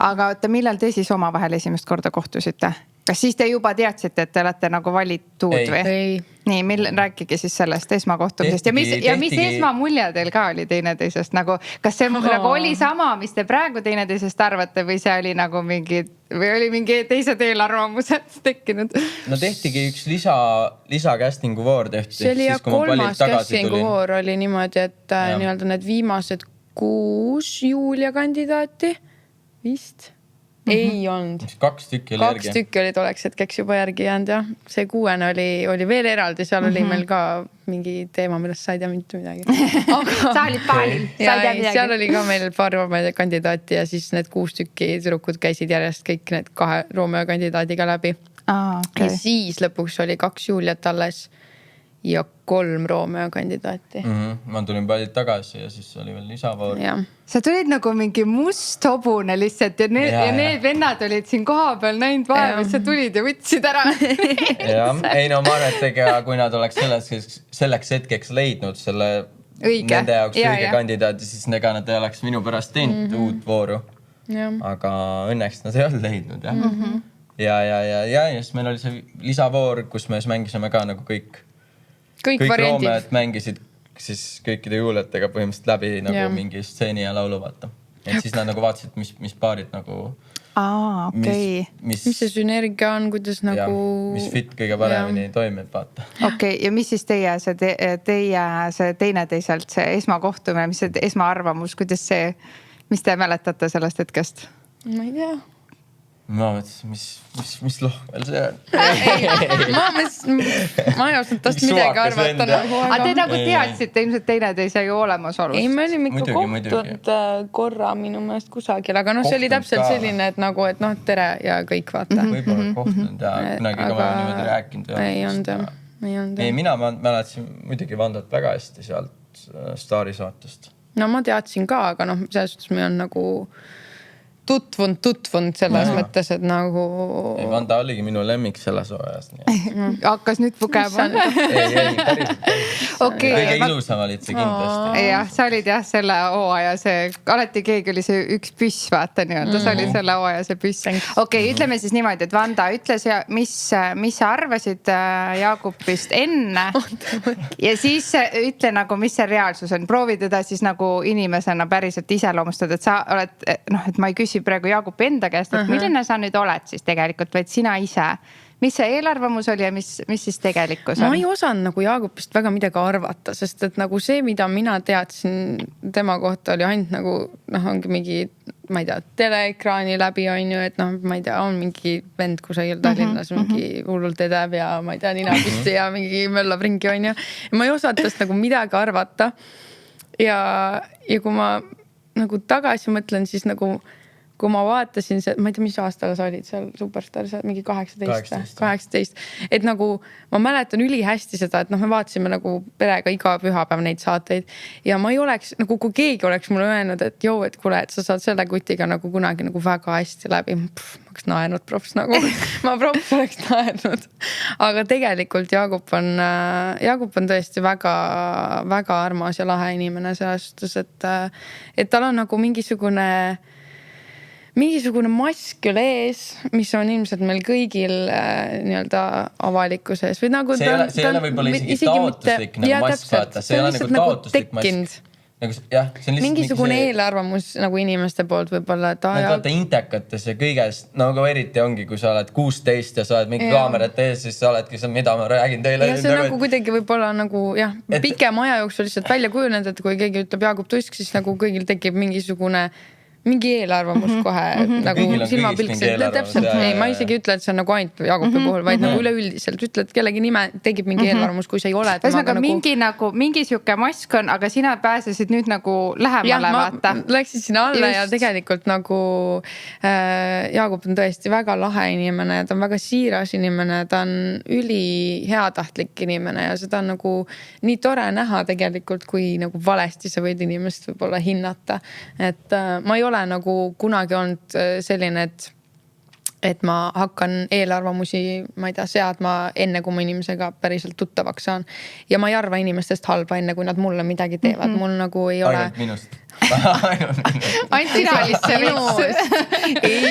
Aga millal te siis omavahel esimest korda kohtusite? Kas siis te juba teadsite, et te olete nagu valitud või? Ei. Nii, rääkige siis sellest esmakohtumisest. Ja mis esmamulje teil ka oli teineteisest? Kas see nagu oli sama, mis te praegu teineteisest arvate või see oli nagu või oli mingi teised eelarvamused tekkinud? No tehtigi üks lisa-castingu voor tehti. See oli ja 3. castingu voor oli niimoodi, et nii-öelda need viimased 6 Julia kandidaati vist ei olnud. 2 tükki oli järgi. 2 tükki olid oleks hetkeks juba järgi jäänud ja see 6. oli veel eraldi, seal oli meil ka mingi teema, millest sa ei tea mitte midagi. Sa olid paalil, sa ei tea midagi. Seal oli ka meil paar Romeo kandidaati ja siis need 6 tükki tüdrukud käisid järjest kõik need 2 Romeo kandidaadiga läbi. Ja siis lõpuks oli 2 Juliat alles ja 3 Romeo kandidaati. Ma tulin pallilt tagasi ja siis oli veel lisavoor. Sa tulid nagu mingi must hobune lihtsalt ja need vennad olid siin koha peal näinud vaeva, sa tulid ja võtsid ära. Ei no ma arvan, et kui nad oleks selleks hetkeks leidnud selle nende jaoks õige kandidaati, siis nad ei oleks minu pärast teinud uut vooru. Aga õnneks nad ei olnud leidnud. Ja siis meil oli see lisavoor, kus me mängisime ka nagu kõik Roomead mängisid siis kõikide juuletega põhimõtteliselt läbi nagu mingi stseeni ja laulu vaata. Et siis nad nagu vaatasid, mis paarid nagu... Mis see sünergia on, kuidas nagu... Mis fit kõige paremini toimib, vaata. Ja mis siis teie see teineteiselt, see esmakohtumine, mis see esmaarvamus, kuidas see, mis te mäletate sellest hetkest? Ma ei tea. ma mõtlesin, mis lohmel see on. ma ei osanud tast midagi arvata. Aga te nagu teadsite ilmselt teineteise ju olemasolust. Ei, me olime ikka kohtunud korra minu meelest kusagil, aga see oli täpselt selline, et nagu, et tere ja kõik vaata. Võib-olla kohtunud ja kunagi ka ma niimoodi rääkinud. Ei olnud. Ei, mina mäletasin muidugi Vandat väga hästi sealt Staarisaatest. No ma teadsin ka, aga selles suhtes me on nagu tutvunud selles mõttes, et nagu... Ei, Vanda oligi minu lemmik selles hooajas. Hakkas nüüd pugema. Ei, päriselt. Kõige ilusam olid see kindlasti. Jah, sa olid jah selle hooaja see, alati keegi oli see üks püss, vaata nii-öelda, sa olid selle hooaja see püss. Okei, ütleme siis niimoodi, et Vanda ütles, mis sa arvasid Jaagupist enne ja siis ütle nagu, mis see reaalsus on. Proovi teda siis nagu inimesena päriselt iseloomustada, et sa oled, et ma ei küsi praegu Jaagupi enda käest, et milline sa nüüd oled siis tegelikult, vaid sina ise. Mis see eelarvamus oli ja mis siis tegelikkus on? Ma ei osanud nagu Jaagupist väga midagi arvata, sest et nagu see, mida mina teadsin tema kohta oli ainult nagu, ongi mingi, ma ei tea, teleekraani läbi on ju, et ma ei tea, on mingi vend kusagil Tallinnas mingi hullult edev ja ma ei tea, ninapisti ja mingi möllab ringi on ju. Ja ma ei osanud tast nagu midagi arvata. Ja kui ma nagu tagasi mõtlen, siis nagu kui ma vaatasin see, ma ei tea, mis aastaga sa olid seal Superstaris, mingi 18. Et nagu ma mäletan üli hästi seda, et me vaatasime nagu perega iga pühapäev neid saateid ja ma ei oleks, nagu kui keegi oleks mulle öelnud, et et kuule, et sa saad selle kutiga nagu kunagi nagu väga hästi läbi. Ma oleks naernud props nagu, ma props oleks naernud. Aga tegelikult Jaagup on tõesti väga, väga armas ja lahe inimene selles suhtes, et tal on nagu mingisugune mask üle ees, mis on ilmselt meil kõigil nii-öelda avalikkuses. Või nagu see ei ole võib-olla isegi taotluslik nagu mask vaata. See ei ole nagu taotluslik mask. Jah, see on mingisugune eelarvamus nagu inimeste poolt võib-olla. Vaata intekates ja kõigest, nagu eriti ongi, kui sa oled 16 ja sa oled mingi kaamerat ees, siis sa oledki seal, mida ma räägin teile. Ja see on nagu kuidagi võib-olla nagu pikem aja jooksul lihtsalt välja kujunenud, et kui keegi ütleb Jaagup Tusk, siis nagu kõigil tekib mingi eelarvamus kohe nagu silmapilkselt. Täpselt, ei, ma isegi ütle, et see on nagu ainult Jaagupi puhul, vaid nagu üleüldiselt ütled kellegi nime, tegib mingi eelarvamus, kui sa ei ole. Mingi siuke mask on, aga sina pääsesid nüüd nagu lähemale vaata. Läksin sinna alla ja tegelikult nagu Jaagup on tõesti väga lahe inimene, ta on väga siiras inimene, ta on üli heatahtlik inimene ja seda on nagu nii tore näha tegelikult, kui nagu valesti sa võid inimest võib-olla hinnata. Et ma ei ole nagu kunagi olnud selline, et ma hakkan eelarvamusi, ma ei tea, seadma enne, kui ma inimesega päriselt tuttavaks saan. Ja ma ei arva inimestest halba enne, kui nad mulle midagi teevad. Mul nagu ei ole... Ainult minust. Ainult sina lihtsalt. Ei,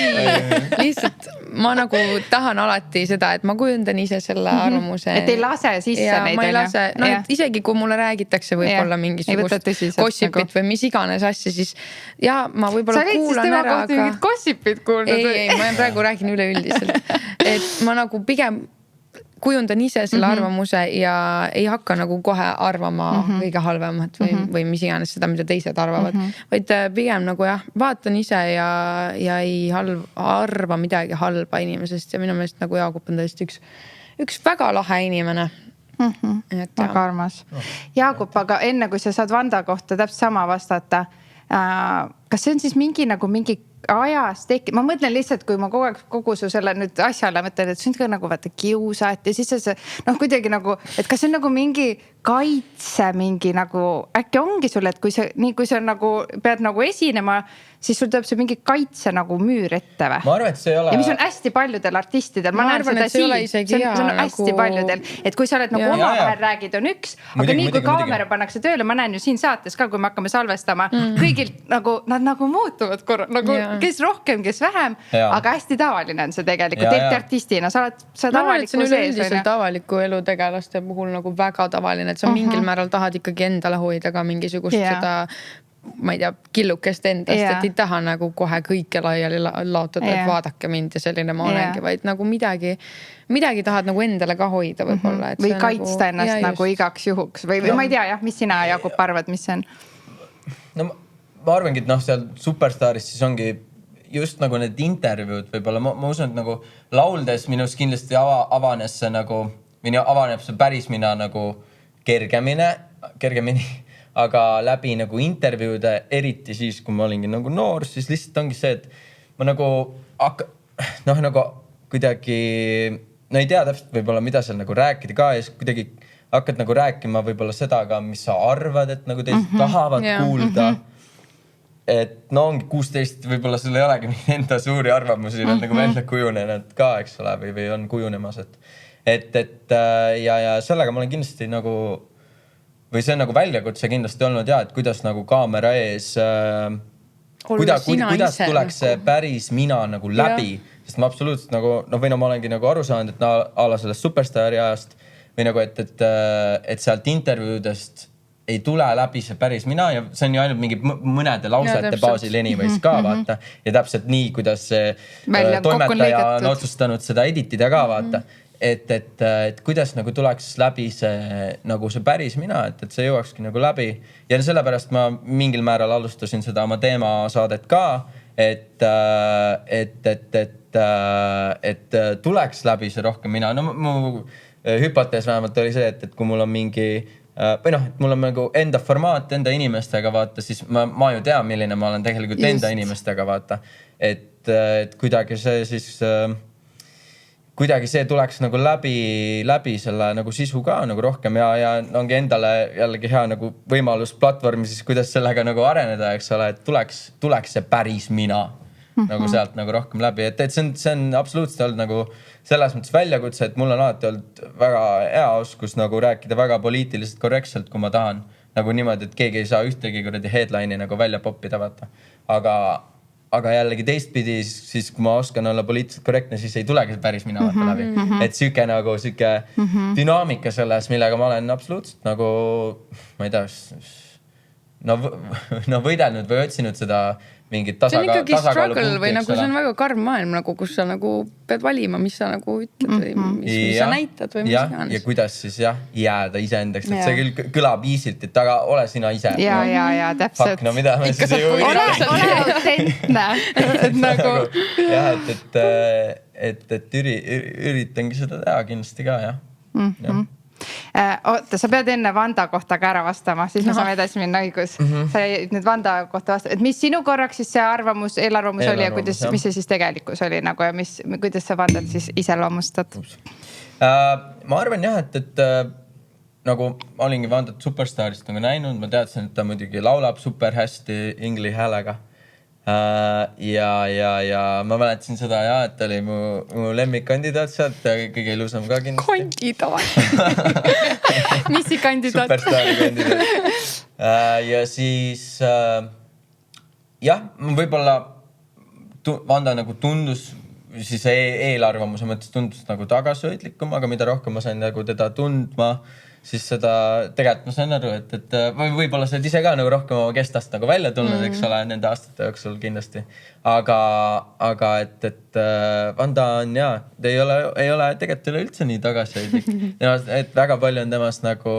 lihtsalt ma nagu tahan alati seda, et ma kujundan ise selle arvamuse. Et ei lase sisse neid. Ma ei lase, isegi kui mulle räägitakse võib-olla mingisugust gossipit või mis iganes asja, siis ma võib-olla kuulan ära. Sa oled siis tema kohta mingid gossipid kuulnud? Ei, ma praegu räägin üleüldiselt. Et ma nagu pigem kujundan ise selle arvamuse ja ei hakka nagu kohe arvama kõige halvemat või mis iganes seda, mida teised arvavad. Vaid pigem nagu vaatan ise ja ei arva midagi halba inimesest ja minu meelest nagu Jaagup on tõesti üks väga lahe inimene. Väga armas. Jaagup, aga enne kui sa saad Vanda kohta täpselt sama vastata, kas see on siis mingi ajas tekib, ma mõtlen lihtsalt, kui ma kogu su selle nüüd asjale mõtlen, et sind ka nagu vaata kiusat ja siis see kuidagi nagu, et kas see on nagu mingi kaitse mingi nagu, äkki ongi sul, et kui sa nagu pead nagu esinema, siis sul tuleb see mingi kaitse nagu müür ette või? Ma arvan, et see ei ole... Ja mis on hästi paljudel artistidel, ma arvan, et see on hästi paljudel, et kui sa oled nagu oma vahel räägid, on üks, aga nii kui kaamera pannakse tööle, ma näen ju siin saates ka, kui me hakkame salvestama, kõigilt nagu, nad nagu muutuvad korra, nagu kes rohkem, kes vähem, aga hästi tavaline on see tegelikult, eriti artistina, sa oled avaliku sees. See on üldiselt avaliku elu tegelaste puhul nagu väga tavaline, et sa mingil määral tahad ikkagi endale hoida ka mingisugust seda, ma ei tea, killukest endast, et ei taha nagu kohe kõike laiali laotada, et vaadake mind ja selline ma olengi, vaid nagu midagi tahad nagu endale ka hoida võib-olla. Või kaitsta ennast nagu igaks juhuks või ma ei tea, mis sina, Jaagup, arvad, mis see on? No ma arvangi, et seal Superstaris siis ongi just nagu need intervjuud võib-olla, ma usun, et nagu lauldes minus kindlasti avaneb see päris mina nagu kergemini, aga läbi nagu intervjuude, eriti siis, kui ma olingi nagu noor, siis lihtsalt ongi see, et ma nagu nagu kuidagi, no ei tea täpselt võib-olla, mida seal nagu rääkida ka ja siis kuidagi hakkad nagu rääkima võib-olla seda ka, mis sa arvad, et nagu teised tahavad kuulda. Et no ongi 16, võib-olla sul ei olegi enda suuri arvamusi nagu välja kujunenud ka, eks ole, või on kujunemas, et ja sellega ma olen kindlasti nagu, või see on nagu väljakutse kindlasti olnud et kuidas nagu kaamera ees, kuidas tuleks see päris mina nagu läbi, sest ma absoluutselt nagu, ma olengi nagu aru saanud, et ala sellest Superstaari ajast või nagu, et sealt intervjuudest ei tule läbi see päris mina ja see on ju ainult mingi mõnede lausete baasil anyways ka vaata ja täpselt nii, kuidas see toimetaja on otsustanud seda editida ka vaata, et kuidas nagu tuleks läbi see nagu see päris mina, et see jõuakski nagu läbi ja sellepärast ma mingil määral alustasin seda oma teemasaadet ka, et tuleks läbi see rohkem mina, no mu hüpotees vähemalt oli see, et kui mul on mingi või et mul on nagu enda formaat enda inimestega vaata, siis ma ju tean, milline ma olen tegelikult enda inimestega vaata, et kuidagi see siis kuidagi see tuleks nagu läbi selle nagu sisu ka nagu rohkem ja ongi endale jällegi hea nagu võimalus platvormi siis, kuidas sellega nagu areneda, eks ole, et tuleks see päris mina nagu sealt nagu rohkem läbi, et see on absoluutselt olnud nagu selles mõttes väljakutse, et mul on alati olnud väga hea oskus nagu rääkida väga poliitiliselt korrektselt, kui ma tahan nagu niimoodi, et keegi ei saa ühtegi kuradi headline'i nagu välja poppida, vaata. Aga jällegi teistpidi, siis kui ma oskan olla poliitiliselt korrektne, siis ei tulegi päris mina vaata läbi. Et süke nagu süke dünaamika selles, millega ma olen absoluutselt nagu, ma ei tea, võidelnud või otsinud seda mingit tasakaalu. See on ikkagi struggle või nagu see on väga karm maailm, nagu, kus sa nagu pead valima, mis sa nagu ütled või mis sa näitad või mis iganes. Ja kuidas siis jääda iseendaks, et see küll kõlab easilt, et aga ole sina ise. Ja täpselt. Fuck, no mida me siis ju üritame. Ole autentne. Et üritangi seda teha kindlasti ka, jah. Oota, sa pead enne Vanda kohta ka ära vastama, siis me saame edasi minna õigus. Sa jäid nüüd Vanda kohta vastama, et mis sinu korraks siis see eelarvamus oli ja mis see siis tegelikkus oli nagu ja kuidas sa Vandat siis iseloomustad? Ma arvan jah, et nagu ma olingi Vandat Superstaarist nagu näinud, ma teadsin, et ta muidugi laulab super hästi ingli häälega. Ja ma mäletasin seda et oli mu lemmikkandidaat sealt ja kõige ilusam ka kindlasti. Kandidaat. Missi kandidaat? Superstaari kandidaat. Ja siis võib-olla Vanda nagu tundus siis eelarvamuse mõttes tundus nagu tagasihoidlikum, aga mida rohkem ma sain nagu teda tundma, siis seda tegelikult ma sain aru, et võib-olla sa oled ise ka nagu rohkem oma kestast nagu välja tulnud, eks ole, nende aastate jooksul kindlasti. Aga et Vanda on ei ole tegelikult üldse nii tagasihoidlik. Et väga palju on temast nagu,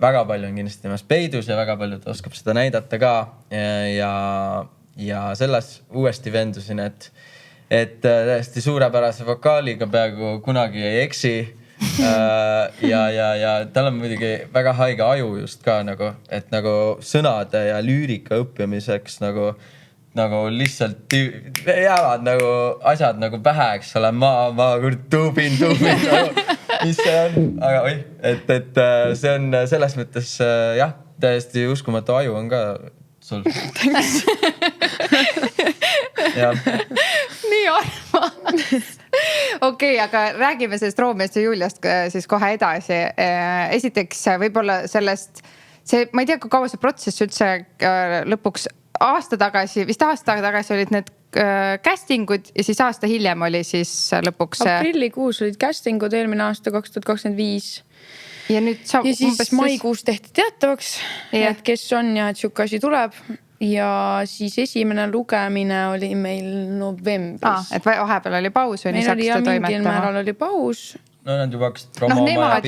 väga palju on kindlasti temast peidus ja väga palju ta oskab seda näidata ka. Ja selles uuesti vendusin, et täiesti suurepärase vokaaliga peaaegu kunagi ei eksi. Ja tal on muidugi väga haige aju just ka nagu, et nagu sõnade ja lüürika õppimiseks nagu lihtsalt jäävad nagu asjad nagu pähe, eks ole, ma tuubin nagu, mis see on, aga et see on selles mõttes täiesti uskumatu aju on ka sul. Nii armas. Okei, aga räägime sellest Roomeost ja Juliast siis kohe edasi. Esiteks võib-olla sellest, ma ei tea, kui kaua see protsess üldse lõpuks aasta tagasi olid need castingud ja siis aasta hiljem oli siis lõpuks... Aprillikuus olid castingud eelmine aasta 2025. Ja siis maikuus tehti teatavaks, et kes on ja et siuke asi tuleb. Ja siis esimene lugemine oli meil novembris. Et vahepeal oli paus või meil oli mingil määral oli paus no nad juba hakkasid promoma.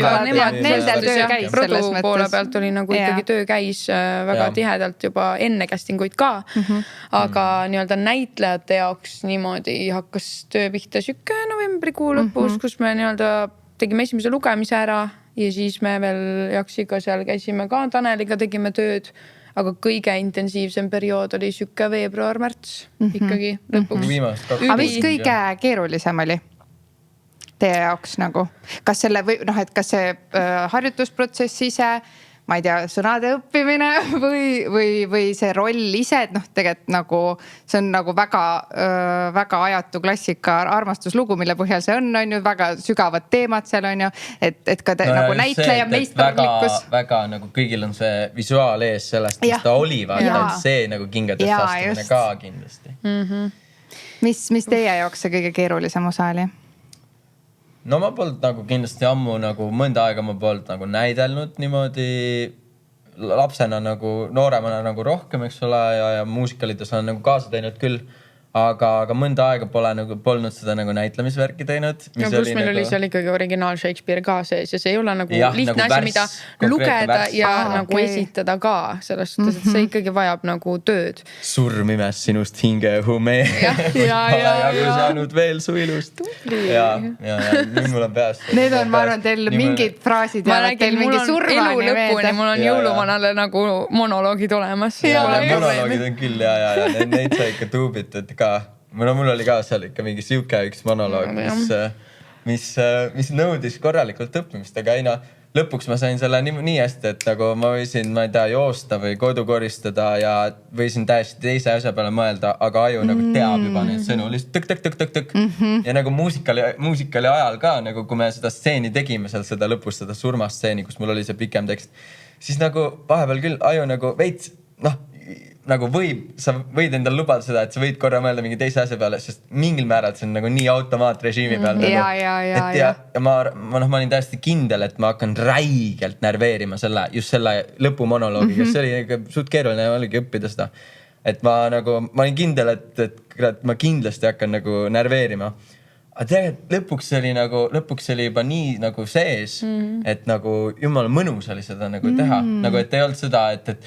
nendel töö käis selles mõttes. Poole pealt oli nagu ikkagi töö käis väga tihedalt juba enne castinguid ka. Aga nii-öelda näitlejate jaoks niimoodi hakkas töö pihta sükke novembrikuu lõpus, kus me nii-öelda tegime esimese lugemise ära ja siis me veel Jaksiga seal käisime ka Taneliga, tegime tööd. Aga kõige intensiivsem periood oli sükke veebruar-märts ikkagi lõpuks. Aga mis kõige keerulisem oli teie jaoks nagu? Kas selle või noh, et kas see harjutusprotsess ise, ma ei tea, sõnade õppimine või see roll ise, et noh, tegelikult nagu see on nagu väga ajatu klassika armastuslugu, mille põhjal see on ju, väga sügavad teemad seal on ju, et ka nagu näitleja meisterlikkus. Väga nagu kõigil on see visuaal ees sellest, mis ta oli, vaata, et see nagu kingadesse astumine ka kindlasti. Mis teie jaoks see kõige keerulisem osa oli? No ma polnud nagu kindlasti ammu nagu mõnda aega ma polnud nagu näidelnud niimoodi lapsena nagu nooremana nagu rohkem, eks ole, ja muusikalides on nagu kaasa teinud küll. Aga mõnda aega polnud seda nagu näitlemisvärki teinud. No pluss meil oli seal ikkagi originaal Shakespeare ka sees ja see ei ole nagu lihtne asi, mida lugeda ja nagu esitada ka. Selles suhtes, et see ikkagi vajab nagu tööd. Surm imes sinust hinge õhu mee. Jagu saanud veel su ilust. Ja nüüd mul on peas. Need on, ma arvan, teil mingid fraasid ja teil mingi surmani meelde. Mul on jõuluvanale nagu monoloogid olemas. Monoloogid on küll ja neid sai ikka tuubitud ka. Mul oli ka seal ikka mingi siuke üks monoloog, mis nõudis korralikult õppimist, aga ei no, lõpuks ma sain selle nii hästi, et nagu ma võisin, ma ei tea, joosta või kodu koristada ja võisin täiesti teise asja peale mõelda, aga aju nagu teab juba neid sõnu, lihtsalt tõk. Ja nagu muusikali ajal ka, nagu kui me seda stseeni tegime, seal seda lõpus seda surmastseeni, kus mul oli see pikem tekst, siis nagu vahepeal küll aju nagu veits, noh, nagu sa võid endale lubada seda, et sa võid korra mõelda mingi teise asja peale, sest mingil määral see on nagu nii automaatrežiimi peal. Ja ma olin täiesti kindel, et ma hakkan räigelt närveerima just selle lõpumonoloogiga, kes oli suht keeruline ja oligi õppida seda. Et ma olin kindel, et ma kindlasti hakkan nagu närveerima. Aga tegelikult lõpuks oli juba nii nagu sees, et nagu jumala mõnus oli seda nagu teha. Nagu, et ei olnud seda, et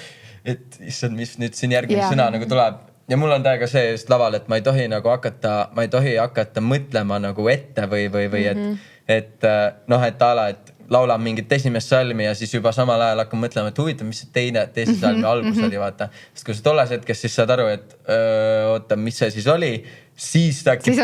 issand, mis nüüd siin järgmine sõna nagu tuleb. Ja mul on täiega see just laval, et ma ei tohi hakata mõtlema nagu ette või et noh, et ala, et laulan mingit esimest salmi ja siis juba samal ajal hakkan mõtlema, et huvitav, mis see teise salmi algus oli, vaata. Sest kui sa tolles hetkes siis saad aru, et oota, mis see siis oli, siis tekib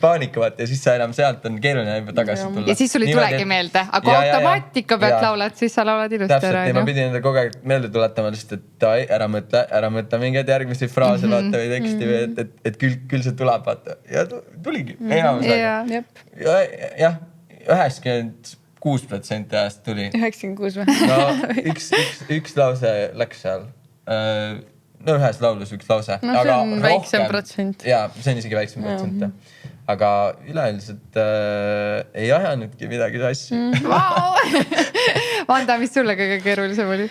paanika, vaata, ja siis sa enam sealt on keeruline juba tagasi tulla. Ja siis sul ei tulegi meelde, aga kui automaatika pealt laulad, siis sa laulad ilusti ära. Täpselt, ja ma pidin enda kogu aeg meelde tuletama lihtsalt, et ära mõtle mingeid järgmisi fraase, vaata, või teksti, et küll see tuleb, vaata. Ja tuligi. Jah, 96% ajast tuli. 96 või? No üks lause läks seal. No ühes laulus üks lause. No see on väiksem protsent. Jaa, see on isegi väiksem protsent. Aga üleüldiselt ei ajanudki midagi sassi. Vanda, mis sulle kõige keerulisem oli?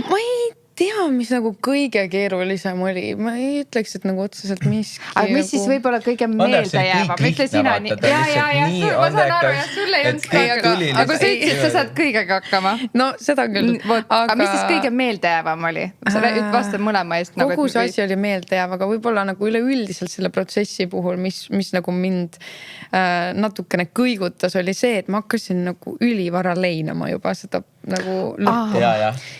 Ma ei tea, mis nagu kõige keerulisem oli. Ma ei ütleks, et nagu otseselt miski. Aga mis siis võib-olla kõige meelde jääb? Ütle sina nii. Ma saan aru, ja sulle ei olnud kõige. Aga sa ütlesid, sa saad kõigega hakkama. No seda küll. Aga mis siis kõige meeldejäävam oli? Sa vastad mõlema eest. Kogu see asi oli meeldejääv, aga võib-olla nagu üleüldiselt selle protsessi puhul, mis nagu mind natukene kõigutas, oli see, et ma hakkasin nagu ülivara leinama juba seda nagu lõppu.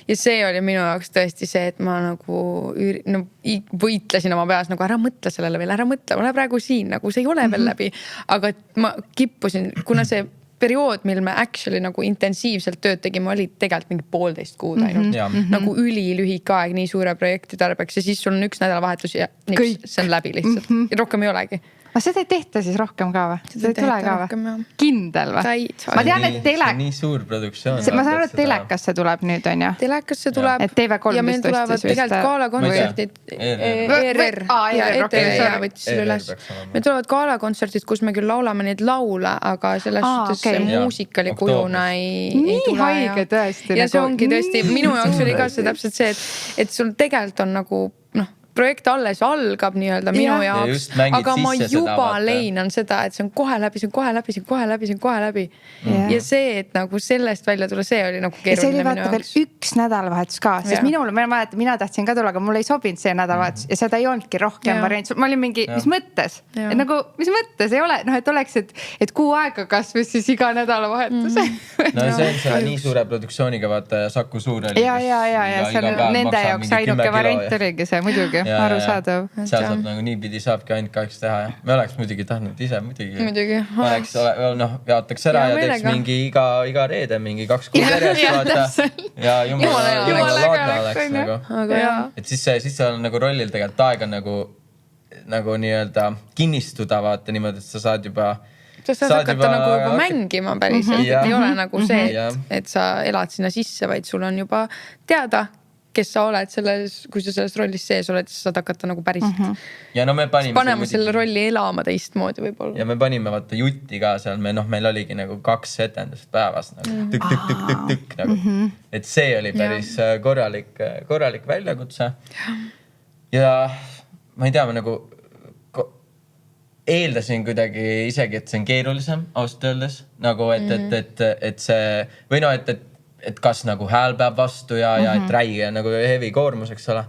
Ja see oli minu jaoks tõesti see, et ma nagu võitlesin oma peas nagu ära mõtle sellele veel, ära mõtle, ole praegu siin, nagu see ei ole veel läbi. Aga ma kippusin, kuna see periood, mil me actually nagu intensiivselt tööd tegime, oli tegelikult mingi 1,5 kuud ainult. Nagu ülilühike aeg nii suure projekti tarbeks ja siis sul on üks nädalavahetus ja see on läbi lihtsalt. Ja rohkem ei olegi. Aga seda ei tehta siis rohkem ka või? Seda ei tule ka või? Kindel või? Ma tean, et nii suur produktsioon. Ma saan aru, et telekasse tuleb nüüd, on ju? Telekasse tuleb. Et TV3 ja meil tulevad tegelikult galakontserdid. ERR ja ETV võttis selle üles. Meil tulevad galakontserdid, kus me küll laulame neid laule, aga selles suhtes see muusikali kujuna ei tule. Nii haige tõesti. Ja see ongi tõesti, minu jaoks oli ka see täpselt see, et sul tegelikult on nagu projekt alles algab nii-öelda minu Ja jaoks, just mängid aga ma sisse seda, juba vaata. leinan seda, et see on kohe läbi, see on kohe läbi, see on kohe läbi, see on kohe läbi. Ja see, et nagu sellest välja tulla, see oli nagu ja see oli keeruline minu vaata veel jaoks. üks nädalavahetus ka, sest minul, mina tahtsin ka tulla, aga mul ei sobinud see nädalavahetus ja seda ei olnudki rohkem variant. Ma olin mingi, mis mõttes? Nagu, mis mõttes ei ole, et oleks, et kuu aega kasvõs siis iga nädalavahetus. No see on see nii suure produktsiooniga, vaata Saku Suur oli. Ja see on nende jaoks ainuke variant oligi see, muidugi, arusaadav. Seal saab nagu niipidi saabki ainult kaheks teha ja me oleks muidugi tahtnud ise muidugi. Oleks, jaotaks ära ja teeks mingi iga reede mingi 2 kuud järjest, vaata. Ja jumala laadne oleks nagu. Et siis see on nagu rollil tegelikult aega nagu nii-öelda kinnistuda, vaata niimoodi, et sa saad juba sa saad hakata nagu juba mängima päriselt, et ei ole nagu see, et sa elad sinna sisse, vaid sul on juba teada, kes sa oled selles, kui sa selles rollis sees oled, siis saad hakata nagu päriselt. Ja no me paneme selle rolli elama teistmoodi võib-olla. Ja me panime vaata jutti ka seal, meil oligi nagu 2 etendust päevas nagu tükk nagu. Et see oli päris korralik väljakutse. Ja ma ei tea, ma nagu eeldasin kuidagi isegi, et see on keerulisem ausalt öeldes. Nagu, et see, või no, et kas nagu hääl peab vastu ja et räige nagu heavy koormus, eks ole.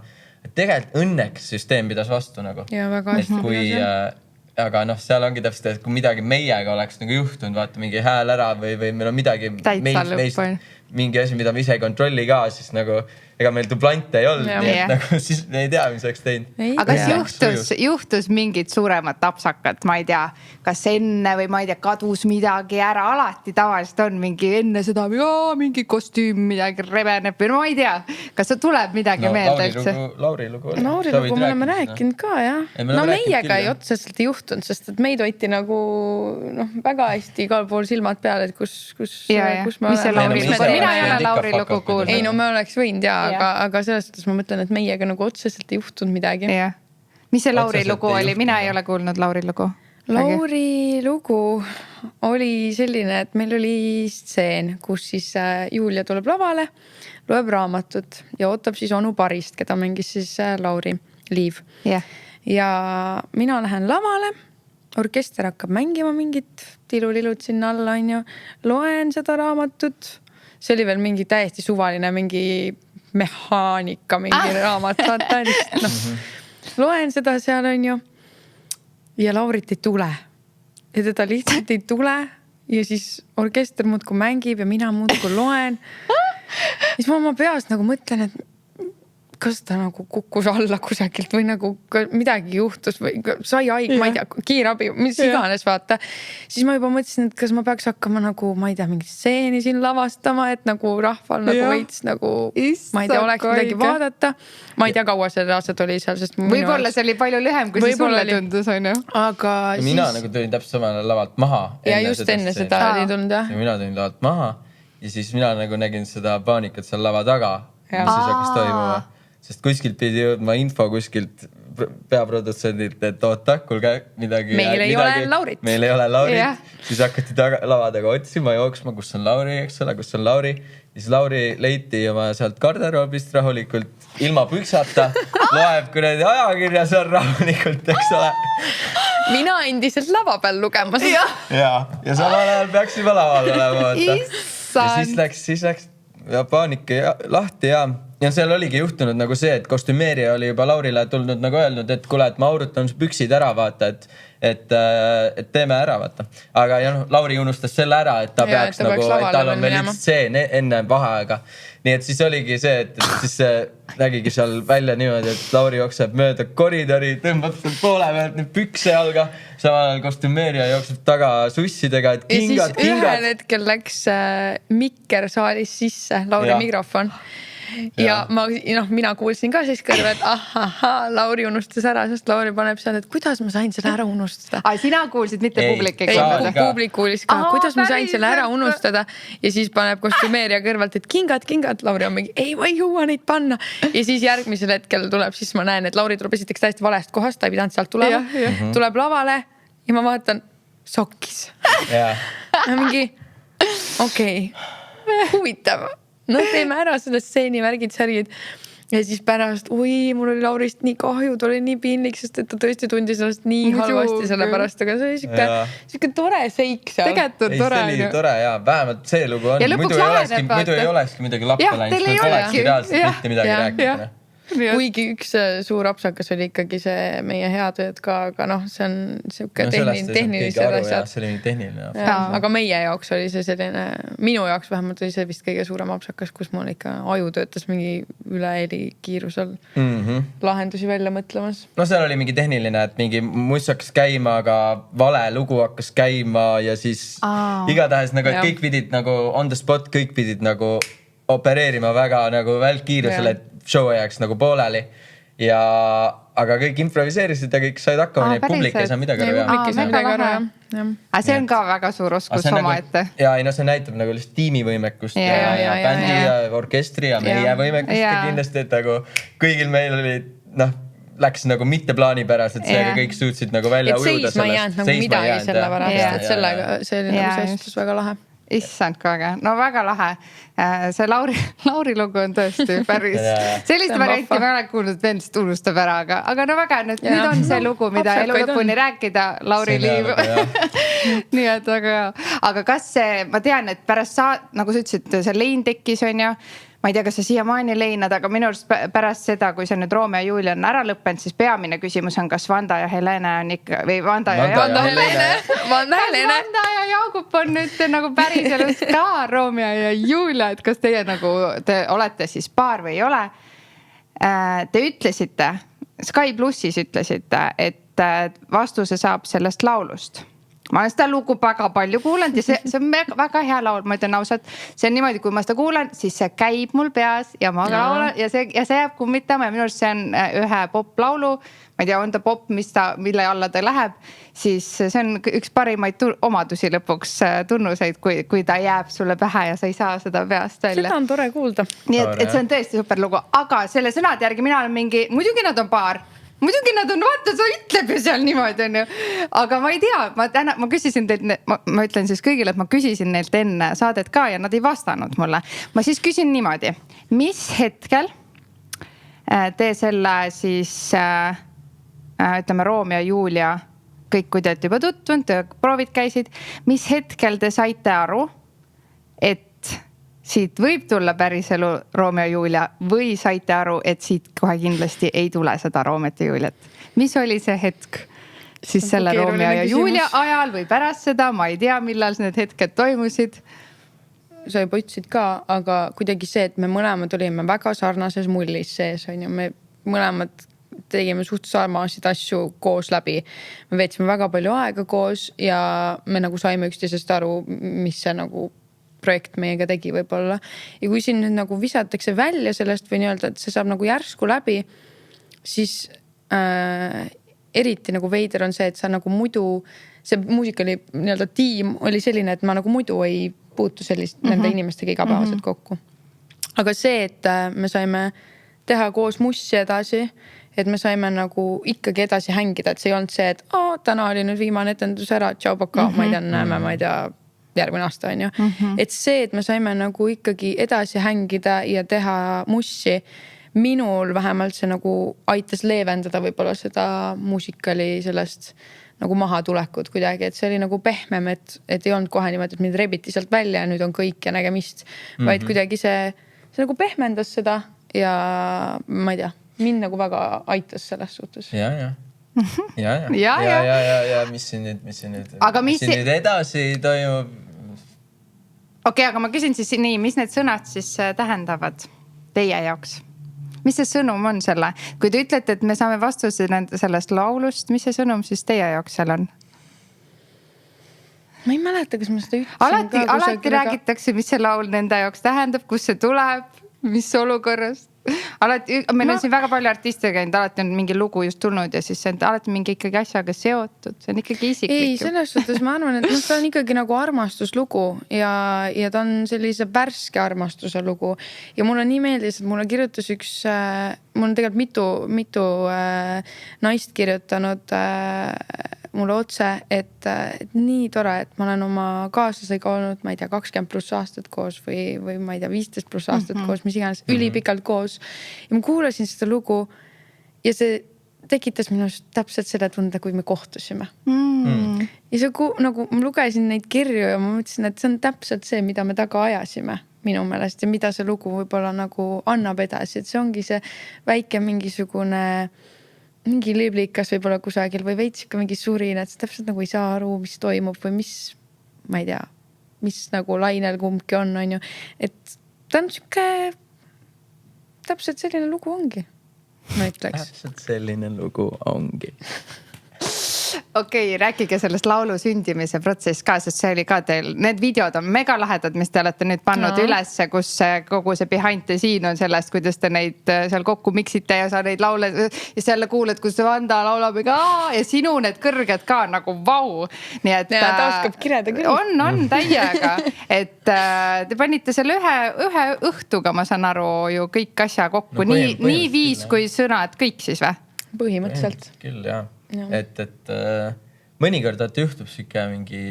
Et tegelikult õnneks süsteem pidas vastu nagu. Ja väga hästi. Aga noh, seal ongi täpselt, et kui midagi meiega oleks nagu juhtunud, vaata mingi hääl ära või meil on midagi, mingi asi, mida me ise ei kontrolli ka, siis nagu ega meil dublante ei olnud, nii et nagu siis me ei tea, mis oleks teinud. Aga kas juhtus mingid suuremad tapsakat, ma ei tea, kas enne või ma ei tea, kadus midagi ära, alati tavaliselt on mingi enne seda, mingi kostüüm midagi rebeneb või ma ei tea, kas tuleb midagi meelde üldse? Lauri lugu oli. Lauri lugu me oleme rääkinud ka, jah. No meiega ei otseselt ei juhtunud, sest et meid hoiti nagu väga hästi igal pool silmad peal, et kus me oleme. Mina ei ole Lauri lugu kuulnud. Ei, no me oleks võinud, jaa. Aga selles suhtes ma mõtlen, et meiega nagu otseselt ei juhtunud midagi. Mis see Lauri lugu oli? Mina ei ole kuulnud Lauri lugu. Lauri lugu oli selline, et meil oli stseen, kus siis Julia tuleb lavale, loeb raamatut ja ootab siis onu Parist, keda mängis siis Lauri Liiv. Ja mina lähen lavale, orkester hakkab mängima mingit tilulilud sinna alla, on ju. Loen seda raamatut. See oli veel mingi täiesti suvaline, mingi mehaanika, mingi raamat, vaata, loen seda seal, on ju, ja Laurit ei tule. Ja teda lihtsalt ei tule ja siis orkester muudku mängib ja mina muudku loen. Siis ma oma peas nagu mõtlen, et kas ta nagu kukkus alla kusagilt või nagu midagi juhtus või sai haig, ma ei tea, kiirabi, mis iganes, vaata. Siis ma juba mõtlesin, et kas ma peaks hakkama nagu, ma ei tea, mingi stseeni siin lavastama, et nagu rahval nagu veits nagu, ma ei tea, oleks midagi vaadata. Ma ei tea, kaua see reaalselt oli seal, sest võib-olla see oli palju lühem, kui see sulle tundus, on ju. Aga mina nagu tulin täpselt samal lavalt maha. Ja just enne seda oli tulnud, jah. Mina tulin lavalt maha ja siis mina nagu nägin seda paanikat seal lava taga, mis siis hakkas toimuma. Sest kuskilt pidi jõudma info kuskilt peaprodutsendilt, et oota, kuulge midagi. Meil ei ole Laurit. Meil ei ole Laurit. Siis hakati lava taga otsima, jooksma, kus on Lauri, eks ole, kus on Lauri. Siis Lauri leiti oma sealt garderoobist rahulikult ilma püksata. Loeb kuradi ajakirja seal rahulikult, eks ole. Mina endiselt lava peal lugemas. Ja samal ajal peaks juba laval olema. Ja siis läks ja paanika lahti ja seal oligi juhtunud nagu see, et kostümeerija oli juba Laurile tulnud nagu öelnud, et kuule, et ma aurutan püksid ära, vaata, et teeme ära, vaata. Aga Lauri unustas selle ära, et ta peaks nagu, et tal on veel üks stseen enne vaheaega. Nii et siis oligi see, et siis nägigi seal välja niimoodi, et Lauri jookseb mööda koridori, tõmbab seal poole pealt nüüd pükse jalga, samal kostümeerija jookseb taga sussidega, et kingad. Ja siis ühel hetkel läks mikker saalis sisse, Lauri mikrofon. Ja mina kuulsin ka siis kõrve, et Lauri unustas ära, sest Lauri paneb seal, et kuidas ma sain selle ära unustada. Sina kuulsid, mitte publik ei kuulnud. Publik kuulis ka, kuidas ma sain selle ära unustada. Ja siis paneb kostümeerija kõrvalt, et kingad. Lauri on mingi, ei, ma ei jõua neid panna. Ja siis järgmisel hetkel tuleb, siis ma näen, et Lauri tuleb esiteks täiesti valest kohast, ta ei pidanud sealt tulema. Tuleb lavale ja ma vaatan sokkis. Mingi, okei, huvitav. No teeme ära selle stseeni värgid, särgid. ja siis pärast, mul oli Laurist nii kahju, ta oli nii piinlik, sest et ta tõesti tundis ennast nii halvasti selle pärast, aga see oli siuke tore seik seal. Tegelikult on tore. See oli tore ja vähemalt see lugu on. Muidu ei olekski midagi lappa läinud, kui olekski reaalselt mitte midagi rääkida. Kuigi üks suur apsakas oli ikkagi see meie hea tööd ka, aga see on siuke tehnilised asjad. See oli tehniline. Aga meie jaoks oli see selline, minu jaoks vähemalt oli see vist kõige suurem apsakas, kus mul ikka aju töötas mingi üle heli kiirusel lahendusi välja mõtlemas. No seal oli mingi tehniline, et mingi muss hakkas käima, aga vale lugu hakkas käima ja siis igatahes nagu, et kõik pidid nagu on the spot, kõik pidid nagu opereerima väga nagu välkkiirusel, et show jääks nagu pooleli aga kõik improviseerisid ja kõik said hakkama, nii publik ei saa midagi aru. See on ka väga suur oskus oma ette. Ja see näitab nagu lihtsalt tiimivõimekust ja bändi ja orkestri ja meie võimekust ja kindlasti, et nagu kõigil meil oli, läks nagu mitte plaanipäraselt, seega kõik suutsid nagu välja ujuda sellest. Seisma ei jäänud nagu midagi selle pärast, et sellega see oli nagu seistus väga lahe. Issand ka äge, no väga lahe. See Lauri lugu on tõesti päris. Sellist varianti ma olen kuulnud, et vend unustab ära, aga no väga, nüüd on see lugu, mida elu lõpuni rääkida, Lauri Liiv. Nii et aga kas see, ma tean, et pärast nagu sa ütlesid, see lein tekkis on ju, ma ei tea, kas sa siiamaani leinad, aga minu arust pärast seda, kui see nüüd Romeo ja Julia on ära lõppenud, siis peamine küsimus on, kas Vanda ja Helene on ikka, või Vanda ja Jaagup on nüüd nagu päris elus ka Romeo ja Julia, et kas teie nagu, te olete siis paar või ei ole. Te ütlesite, Sky Plussis ütlesite, et vastuse saab sellest laulust. Ma olen seda lugu väga palju kuulanud ja see on väga hea laul, ma ütlen ausalt. See on niimoodi, kui ma seda kuulen, siis see käib mul peas ja ma laulan ja see jääb kummitama ja minu arust see on ühe poplaulu, ma ei tea, on ta pop, mille alla ta läheb, siis see on üks parimaid omadusi lõpuks tunnuseid, kui ta jääb sulle pähe ja sa ei saa seda peast välja. Seda on tore kuulda. Nii et see on tõesti super lugu, aga selle sõnad järgi mina olen mingi, muidugi nad on paar. Muidugi nad on, vaata, sa ütleb ju seal niimoodi on ju. Aga ma ei tea, ma küsisin teilt, ma ütlen siis kõigile, et ma küsisin neilt enne saadet ka ja nad ei vastanud mulle. Ma siis küsin niimoodi, mis hetkel te selle siis, ütleme, Romeo ja Julia, kõik kui te olete juba tutvunud, proovid käisid, mis hetkel te saite aru, et siit võib tulla päris elu Romeo ja Julia või saite aru, et siit kohe kindlasti ei tule seda Romeot ja Juliat. Mis oli see hetk siis selle Romeo ja Julia ajal või pärast seda? Ma ei tea, millal need hetked toimusid. Sa juba ütlesid ka, aga kuidagi see, et me mõlemad olime väga sarnases mullis sees. Me mõlemad tegime suht samasid asju koos läbi. Me veetsime väga palju aega koos ja me nagu saime üksteisest aru, mis see nagu projekt meiega tegi võib-olla. Ja kui siin nüüd nagu visatakse välja sellest või nii-öelda, et see saab nagu järsku läbi, siis eriti nagu veider on see, et sa nagu muidu, see muusikali nii-öelda tiim oli selline, et ma nagu muidu ei puutu sellist nende inimestega igapäevaselt kokku. Aga see, et me saime teha koos mussi edasi, et me saime nagu ikkagi edasi hängida, et see ei olnud see, et täna oli nüüd viimane etendus ära, tšau, paka, ma ei tea, näeme, ma ei tea, järgmine aasta on ju. Et see, et me saime nagu ikkagi edasi hängida ja teha mussi, minul vähemalt see nagu aitas leevendada võib-olla seda muusikali sellest nagu mahatulekut kuidagi, et see oli nagu pehmem, et ei olnud kohe niimoodi, et mind rebiti sealt välja ja nüüd on kõik ja nägemist, vaid kuidagi see nagu pehmendas seda ja ma ei tea, mind nagu väga aitas selles suhtes. Ja, mis siin nüüd edasi toimub? Okei, aga ma küsin siis nii, mis need sõnad siis tähendavad teie jaoks? Mis see sõnum on selle? Kui te ütlete, et me saame vastuse sellest laulust, mis see sõnum siis teie jaoks seal on? Ma ei mäleta, kas ma seda ütlesin. Alati räägitakse, mis see laul nende jaoks tähendab, kus see tuleb, mis olukorrast. Meil on siin väga palju artiste käinud, alati on mingi lugu just tulnud ja siis see on alati mingi ikkagi asjaga seotud, see on ikkagi isiklik. Ei, selles suhtes ma arvan, et ta on ikkagi nagu armastuslugu ja ta on sellise värske armastuse lugu ja mulle nii meeldis, et mulle kirjutas mul on tegelikult mitu naist kirjutanud mulle otse, et nii tore, et ma olen oma kaaslasega olnud, ma ei tea, 20+ aastat koos või ma ei tea, 15+ aastat koos, mis iganes, ülipikalt koos. Ja ma kuulasin seda lugu ja see tekitas minust täpselt selle tunde, kui me kohtusime. Ja see nagu ma lugesin neid kirju ja ma mõtlesin, et see on täpselt see, mida me taga ajasime minu meelest ja mida see lugu võib-olla nagu annab edasi, et see ongi see väike mingisugune mingi liblikas võib-olla kusagil või veits ikka mingi surin, et see täpselt nagu ei saa aru, mis toimub või mis, ma ei tea, mis nagu lainel kumbki on ju. Et ta on siuke, täpselt selline lugu ongi, ma ütleks. Täpselt selline lugu ongi. Okei, rääkige sellest laulu sündimise protsess ka, sest see oli ka teil, need videod on mega lahedad, mis te olete nüüd pannud üles, kus kogu see behind the scene on sellest, kuidas te neid seal kokku miksite ja sa neid laule ja selle kuuled, kus Vanda laulab ja sinu need kõrged ka nagu vau. Nii et ja ta oskab kirjada küll. On täiega, et te panite selle ühe õhtuga, ma saan aru ju kõik asja kokku, No, nii viis kui sõnad, kõik siis või? Põhimõtteliselt. Küll jah. Et mõnikord juhtub siuke mingi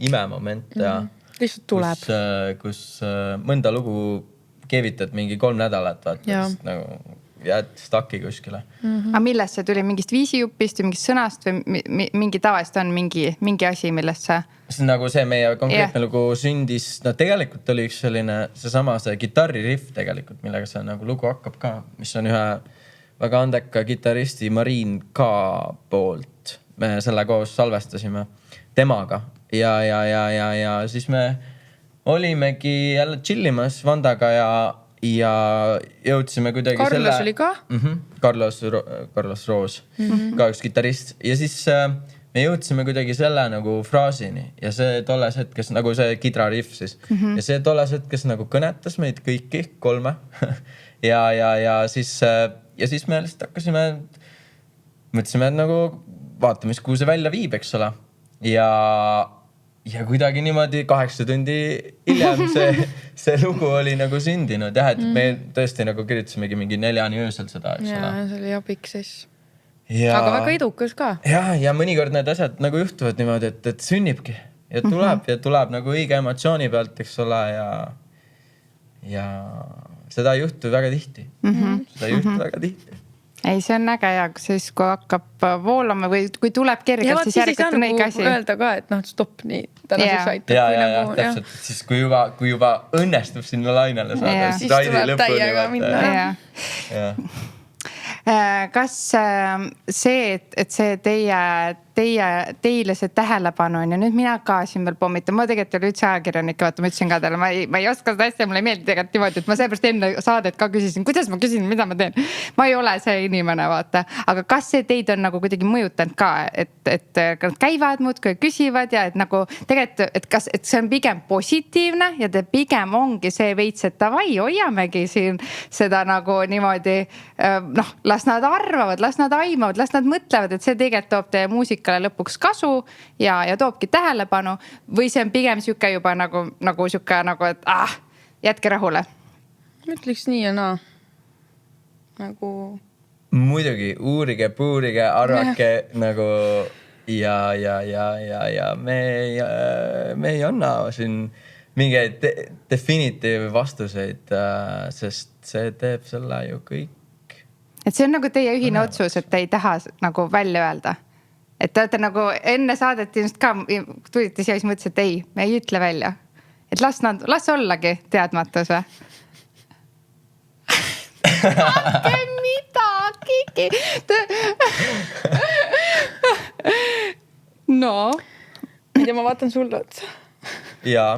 imemoment ja lihtsalt tuleb. Kus mõnda lugu keevitad mingi 3 nädalat, vaata, nagu jääd staki kuskile. Aga millest see tuli? Mingist viisijupist või mingist sõnast või mingi tavalist on mingi asi, millest see? See on nagu see meie konkreetne lugu sündis, no tegelikult oli üks selline see kitarririff tegelikult, millega see nagu lugu hakkab ka, mis on ühe väga andeka gitaristi Mariin K poolt. Me selle koos salvestasime temaga ja siis me olimegi jälle chillimas Vandaga ja jõudsime kuidagi Carlos oli ka? Carlos Roos, ka üks gitarist. Ja siis me jõudsime kuidagi selle nagu fraasini ja see tolles hetkes, nagu see kidrariff siis, ja see tolles hetkes nagu kõnetas meid kõiki 3 ja siis me lihtsalt hakkasime, mõtlesime, et nagu vaatame, kuhu see välja viib, eks ole. Ja kuidagi niimoodi 8 tundi hiljem see lugu oli nagu sündinud. Jah, et me tõesti nagu kirjutasimegi mingi 4 öösel seda, eks ole. Ja see oli abik siis. Aga väga edukas ka. Ja mõnikord need asjad nagu juhtuvad niimoodi, et sünnibki ja tuleb nagu õige emotsiooni pealt, eks ole, ja seda ei juhtu väga tihti. Seda ei juhtu väga tihti. Ei, see on äge ja siis kui hakkab voolama või kui tuleb kergelt, siis järgelt on õige asi. Öelda ka, et stopp nii, täna siis aitab. Ja, täpselt. Siis kui juba õnnestub sinna lainele saada, siis tuleb täiega minna. Kas see, et see teile see tähelepanu on ja nüüd mina ka siin veel pommitan, ma tegelikult oli üldse ajakirjanik, vaata, ma ütlesin ka teile, ma ei oska seda asja, mulle ei meeldi tegelikult niimoodi, et ma seepärast enne saadet ka küsisin, kuidas ma küsin, mida ma teen. Ma ei ole see inimene, vaata, aga kas see teid on nagu kuidagi mõjutanud ka, et nad käivad muudkui küsivad ja et nagu tegelikult, et see on pigem positiivne ja te pigem ongi see veits, et davai, hoiamegi siin seda nagu niimoodi, las nad arvavad, las nad aimavad, las nad mõtlevad, et see tegelikult toob teie muusikale lõpuks kasu ja toobki tähelepanu või see on pigem siuke juba nagu siuke nagu, et jätke rahule. Ma ütleks nii ja naa. Nagu... Muidugi, uurige, puurige, arvake nagu ja me ei anna siin mingeid definitiiv vastuseid, sest see teeb selle ju kõik. Et see on nagu teie ühine otsus, et te ei taha nagu välja öelda. Et te olete nagu enne saadet ilmselt ka tulite siia, siis mõtlesin, et ei, me ei ütle välja. Et las ollagi teadmatus või? Ake midagi. No. Ma ei tea, ma vaatan sulle otsa. Jaa.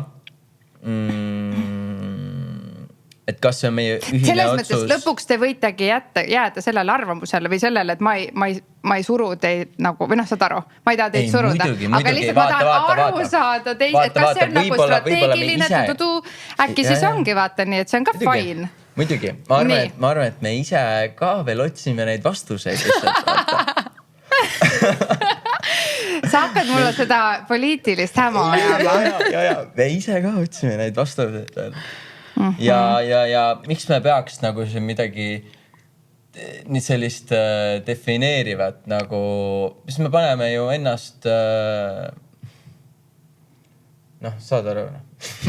Et kas see on meie ühine selles otsus? Mõttes lõpuks te võitegi jääda sellele arvamusele või sellele, et ma ei suru teid nagu, või saad aru, ma ei taha teid suruda. Aga lihtsalt ma tahan aru saada teid, et kas see on nagu strateegiline tudu, äkki siis ongi vaata nii, et see on ka fine. Muidugi, ma arvan, et me ise ka veel otsime neid vastuseid. Sa hakkad mulle seda poliitilist häma ajama. Ja, me ise ka otsime neid vastuseid. Ja miks me peaks nagu siin midagi nii sellist defineerivat nagu, mis me paneme ju ennast saad aru,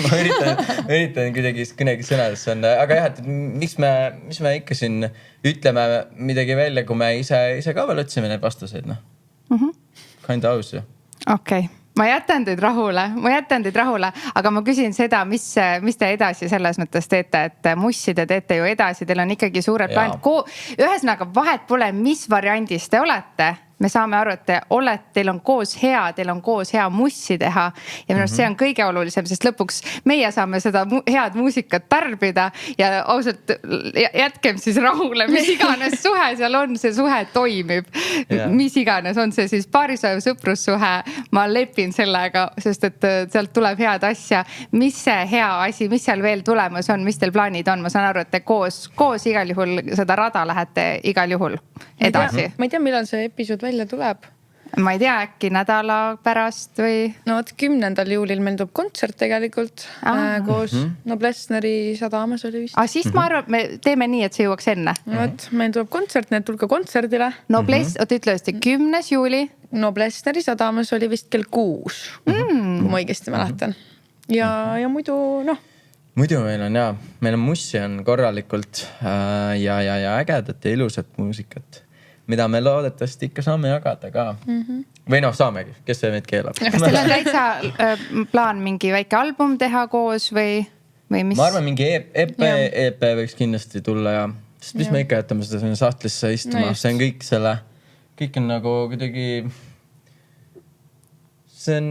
ma üritan kuidagi sõnades on, aga jah, et miks me ikka siin ütleme midagi välja, kui me ise ka veel otsime neid vastuseid, Kinda aus ju. Okei. Ma jätan teid rahule, aga ma küsin seda, mis te edasi selles mõttes teete, et mussi te teete ju edasi, teil on ikkagi suured plaanid. Ühesõnaga vahet pole, mis variandis te olete. Me saame aru, et teil on koos hea mussi teha ja minu arust see on kõige olulisem, sest lõpuks meie saame seda head muusikat tarbida ja ausalt jätkem siis rahule, mis iganes suhe seal on, see suhe toimib. Mis iganes on see siis paarisoev sõprussuhe, ma lepin sellega, sest et sealt tuleb head asja. Mis see hea asi, mis seal veel tulemas on, mis teil plaanid on? Ma saan aru, et te koos igal juhul seda rada lähete igal juhul edasi. Ma ei tea, millal see episood välja tuleb. Ma ei tea, äkki nädala pärast või? No 10. juulil meil tuleb kontsert tegelikult koos Noblessneri Sadamas oli vist. Siis ma arvan, me teeme nii, et see jõuaks enne. Meil tuleb kontsert, need tulge kontserdile. Oot ütlesite 10. juuli. Noblessneri Sadamas oli vist kell 6, kui ma õigesti mäletan. Ja muidu Muidu meil on mussi on korralikult ja ägedat ja ilusat muusikat, mida me loodetavasti ikka saame jagada ka. Või saamegi, kes see meid keelab. Kas teil on täitsa plaan mingi väike album teha koos või mis? Ma arvan, mingi EP võiks kindlasti tulla ja sest mis me ikka jätame seda sahtlisse istuma. See on kõik on nagu kuidagi see on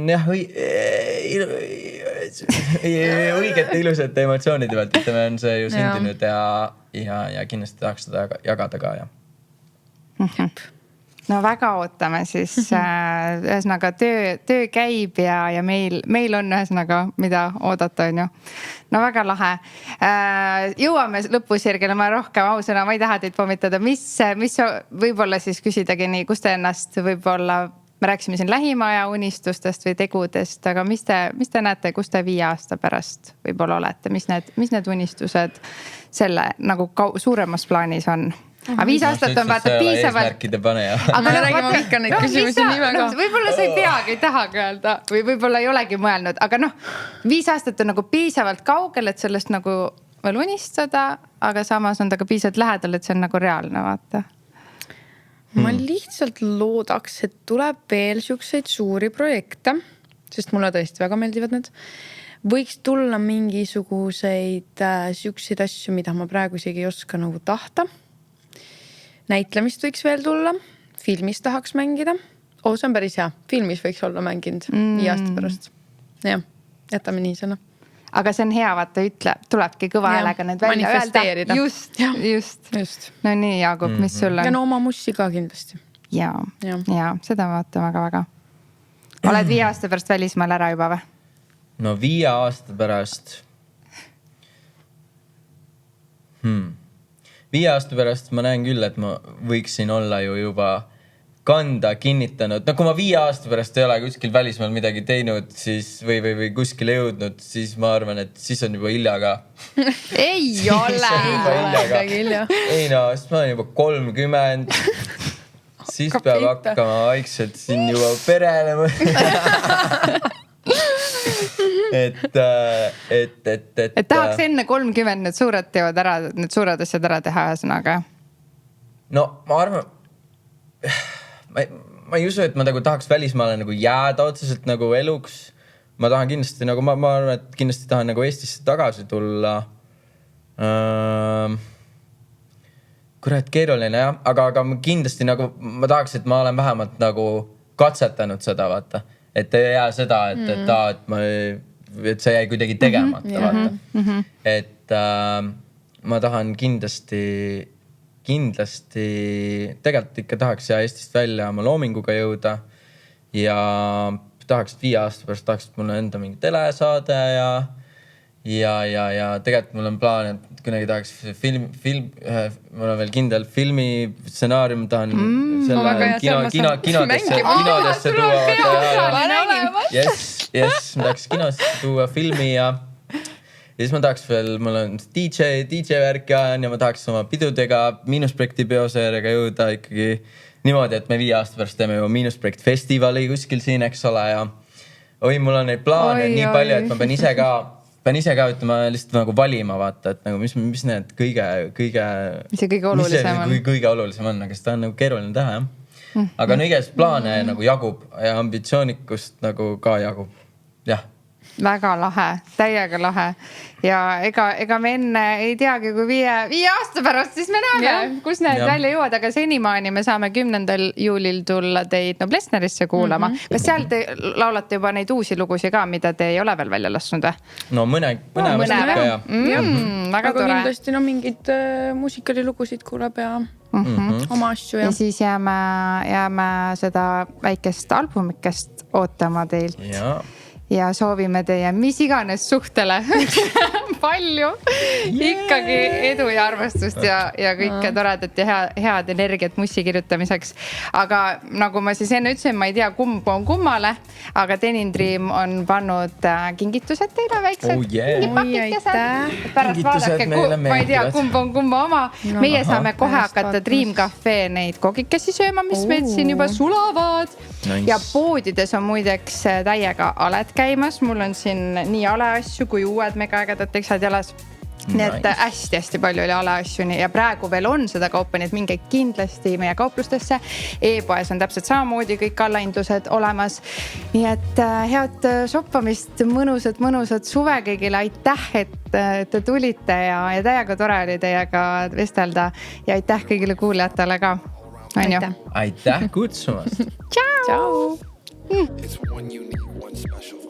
õigete ilusate emotsioonide pealt, ütleme on see ju sündinud ja kindlasti tahaks seda jagada ka No väga ootame siis, ühesõnaga töö käib ja meil on ühesõnaga mida oodata on ju. No väga lahe. Jõuame lõpusirgele, ma rohkem ausõna, ma ei taha teid pommitada. Mis võib-olla siis küsidagi nii, kus te ennast võib-olla me rääksime siin lähima aja unistustest või tegudest, aga mis te näete, kus te 5 aasta pärast võib-olla olete? Mis need unistused selle nagu suuremas plaanis on? Aga 5 aastat on vaata piisavalt. Aga me räägime ikka neid küsimusi nii väga. Võib-olla sa ei peagi, ei tahagi öelda või võib-olla ei olegi mõelnud, aga 5 aastat on nagu piisavalt kaugel, et sellest nagu veel unistada, aga samas on ta ka piisavalt lähedal, et see on nagu reaalne, vaata. Ma lihtsalt loodaks, et tuleb veel siukseid suuri projekte, sest mulle tõesti väga meeldivad need. Võiks tulla mingisuguseid siukseid asju, mida ma praegu isegi ei oska nagu tahta. Näitlemist võiks veel tulla, filmis tahaks mängida. See on päris hea, filmis võiks olla mänginud 5 aasta pärast. Jah, jätame nii sõna. Aga see on hea, vaata, tulebki kõva häälega need välja manifesteerida. Just. No nii, Jaagup, mis sul on? Ja oma mussi ka kindlasti. Ja, seda vaata väga-väga. Oled 5 aasta pärast välismaal ära juba või? No 5 aasta pärast 5 aasta pärast ma näen küll, et ma võiksin olla ju juba kanda kinnitanud. No kui ma 5 aasta pärast ei ole kuskil välismaal midagi teinud siis, või kuskile jõudnud, siis ma arvan, et siis on juba hilja ka. Ei ole! Ei siis ma olen juba 30. Siis peab hakkama vaikselt siin juba perele. Et tahaks enne 30 need suured teod ära, need suured asjad ära teha ühesõnaga. No ma arvan, ma ei usu, et ma tahaks välismaale nagu jääda otseselt nagu eluks. Ma tahan kindlasti nagu, ma arvan, et kindlasti tahan nagu Eestisse tagasi tulla. Kurat, keeruline jah, aga kindlasti nagu ma tahaks, et ma olen vähemalt nagu katsetanud seda, vaata. Et ei jää seda, et see jäi kuidagi tegemata, vaata. Et ma tahan kindlasti tegelikult ikka tahaks Eestist välja oma loominguga jõuda ja tahaks 5 aasta pärast tahaks, et mul on enda mingi telesaade ja tegelikult mul on plaan, et kunagi tahaks mul on veel kindel filmi stsenaarium, tahan selle kinodesse tuua. Yes, ma tahaks kinodesse tuua filmi ja siis ma tahaks veel, mul on DJ värki ajan ja ma tahaks oma pidudega Miinusprojekti peoseeriaga jõuda ikkagi niimoodi, et me 5 aasta pärast teeme juba Miinusprojekt festivali kuskil siin, eks ole, ja mul on neid plaane nii palju, et ma pean ise ka ütlema lihtsalt nagu valima vaata, et nagu mis need kõige mis see kõige olulisem on? Kõige olulisem on, aga seda on nagu keeruline teha, jah. Aga no igast plaane nagu jagub ja ambitsioonikust nagu ka jagub, jah. Väga lahe, täiega lahe ja ega me enne ei teagi, kui 5 aasta pärast siis me näeme, kus need välja jõuad, aga senimaani me saame 10. juulil tulla teid Noblessnerisse kuulama. Kas seal te laulate juba neid uusi lugusid ka, mida te ei ole veel välja lasknud? No mõne vastab ka, jah. Väga tore. Kindlasti mingid muusikalilugusid kuuleb ja oma asju. Ja siis jääme seda väikest albumikest ootama teilt. Ja soovime teie mis iganes suhtele palju ikkagi edu ja armastust ja kõike toredat ja head energiat mussi kirjutamiseks. Aga nagu ma siis enne ütlesin, ma ei tea, kumb on kummale, aga Denim Dream on pannud kingitused teile väiksed pakikesed. Pärast vaadake, ma ei tea, kumb on kumma oma. Meie saame kohe hakata Dream Cafe neid kogikesi sööma, mis meil siin juba sulavad. Ja poodides on muideks täiega aled käimas. Mul on siin nii aleasju kui uued megaägedad teksad jalas. Nii et hästi palju oli aleasju ja praegu veel on seda kaupa, nii et minge kindlasti meie kauplustesse. E-poes on täpselt samamoodi kõik allaindlused olemas. Nii et head shoppamist, mõnusat suve kõigile. Aitäh, et te tulite ja täiega tore oli teiega vestelda ja aitäh kõigile kuulajatele ka. Aitäh kutsumast. Ciao! It's one unique, one special.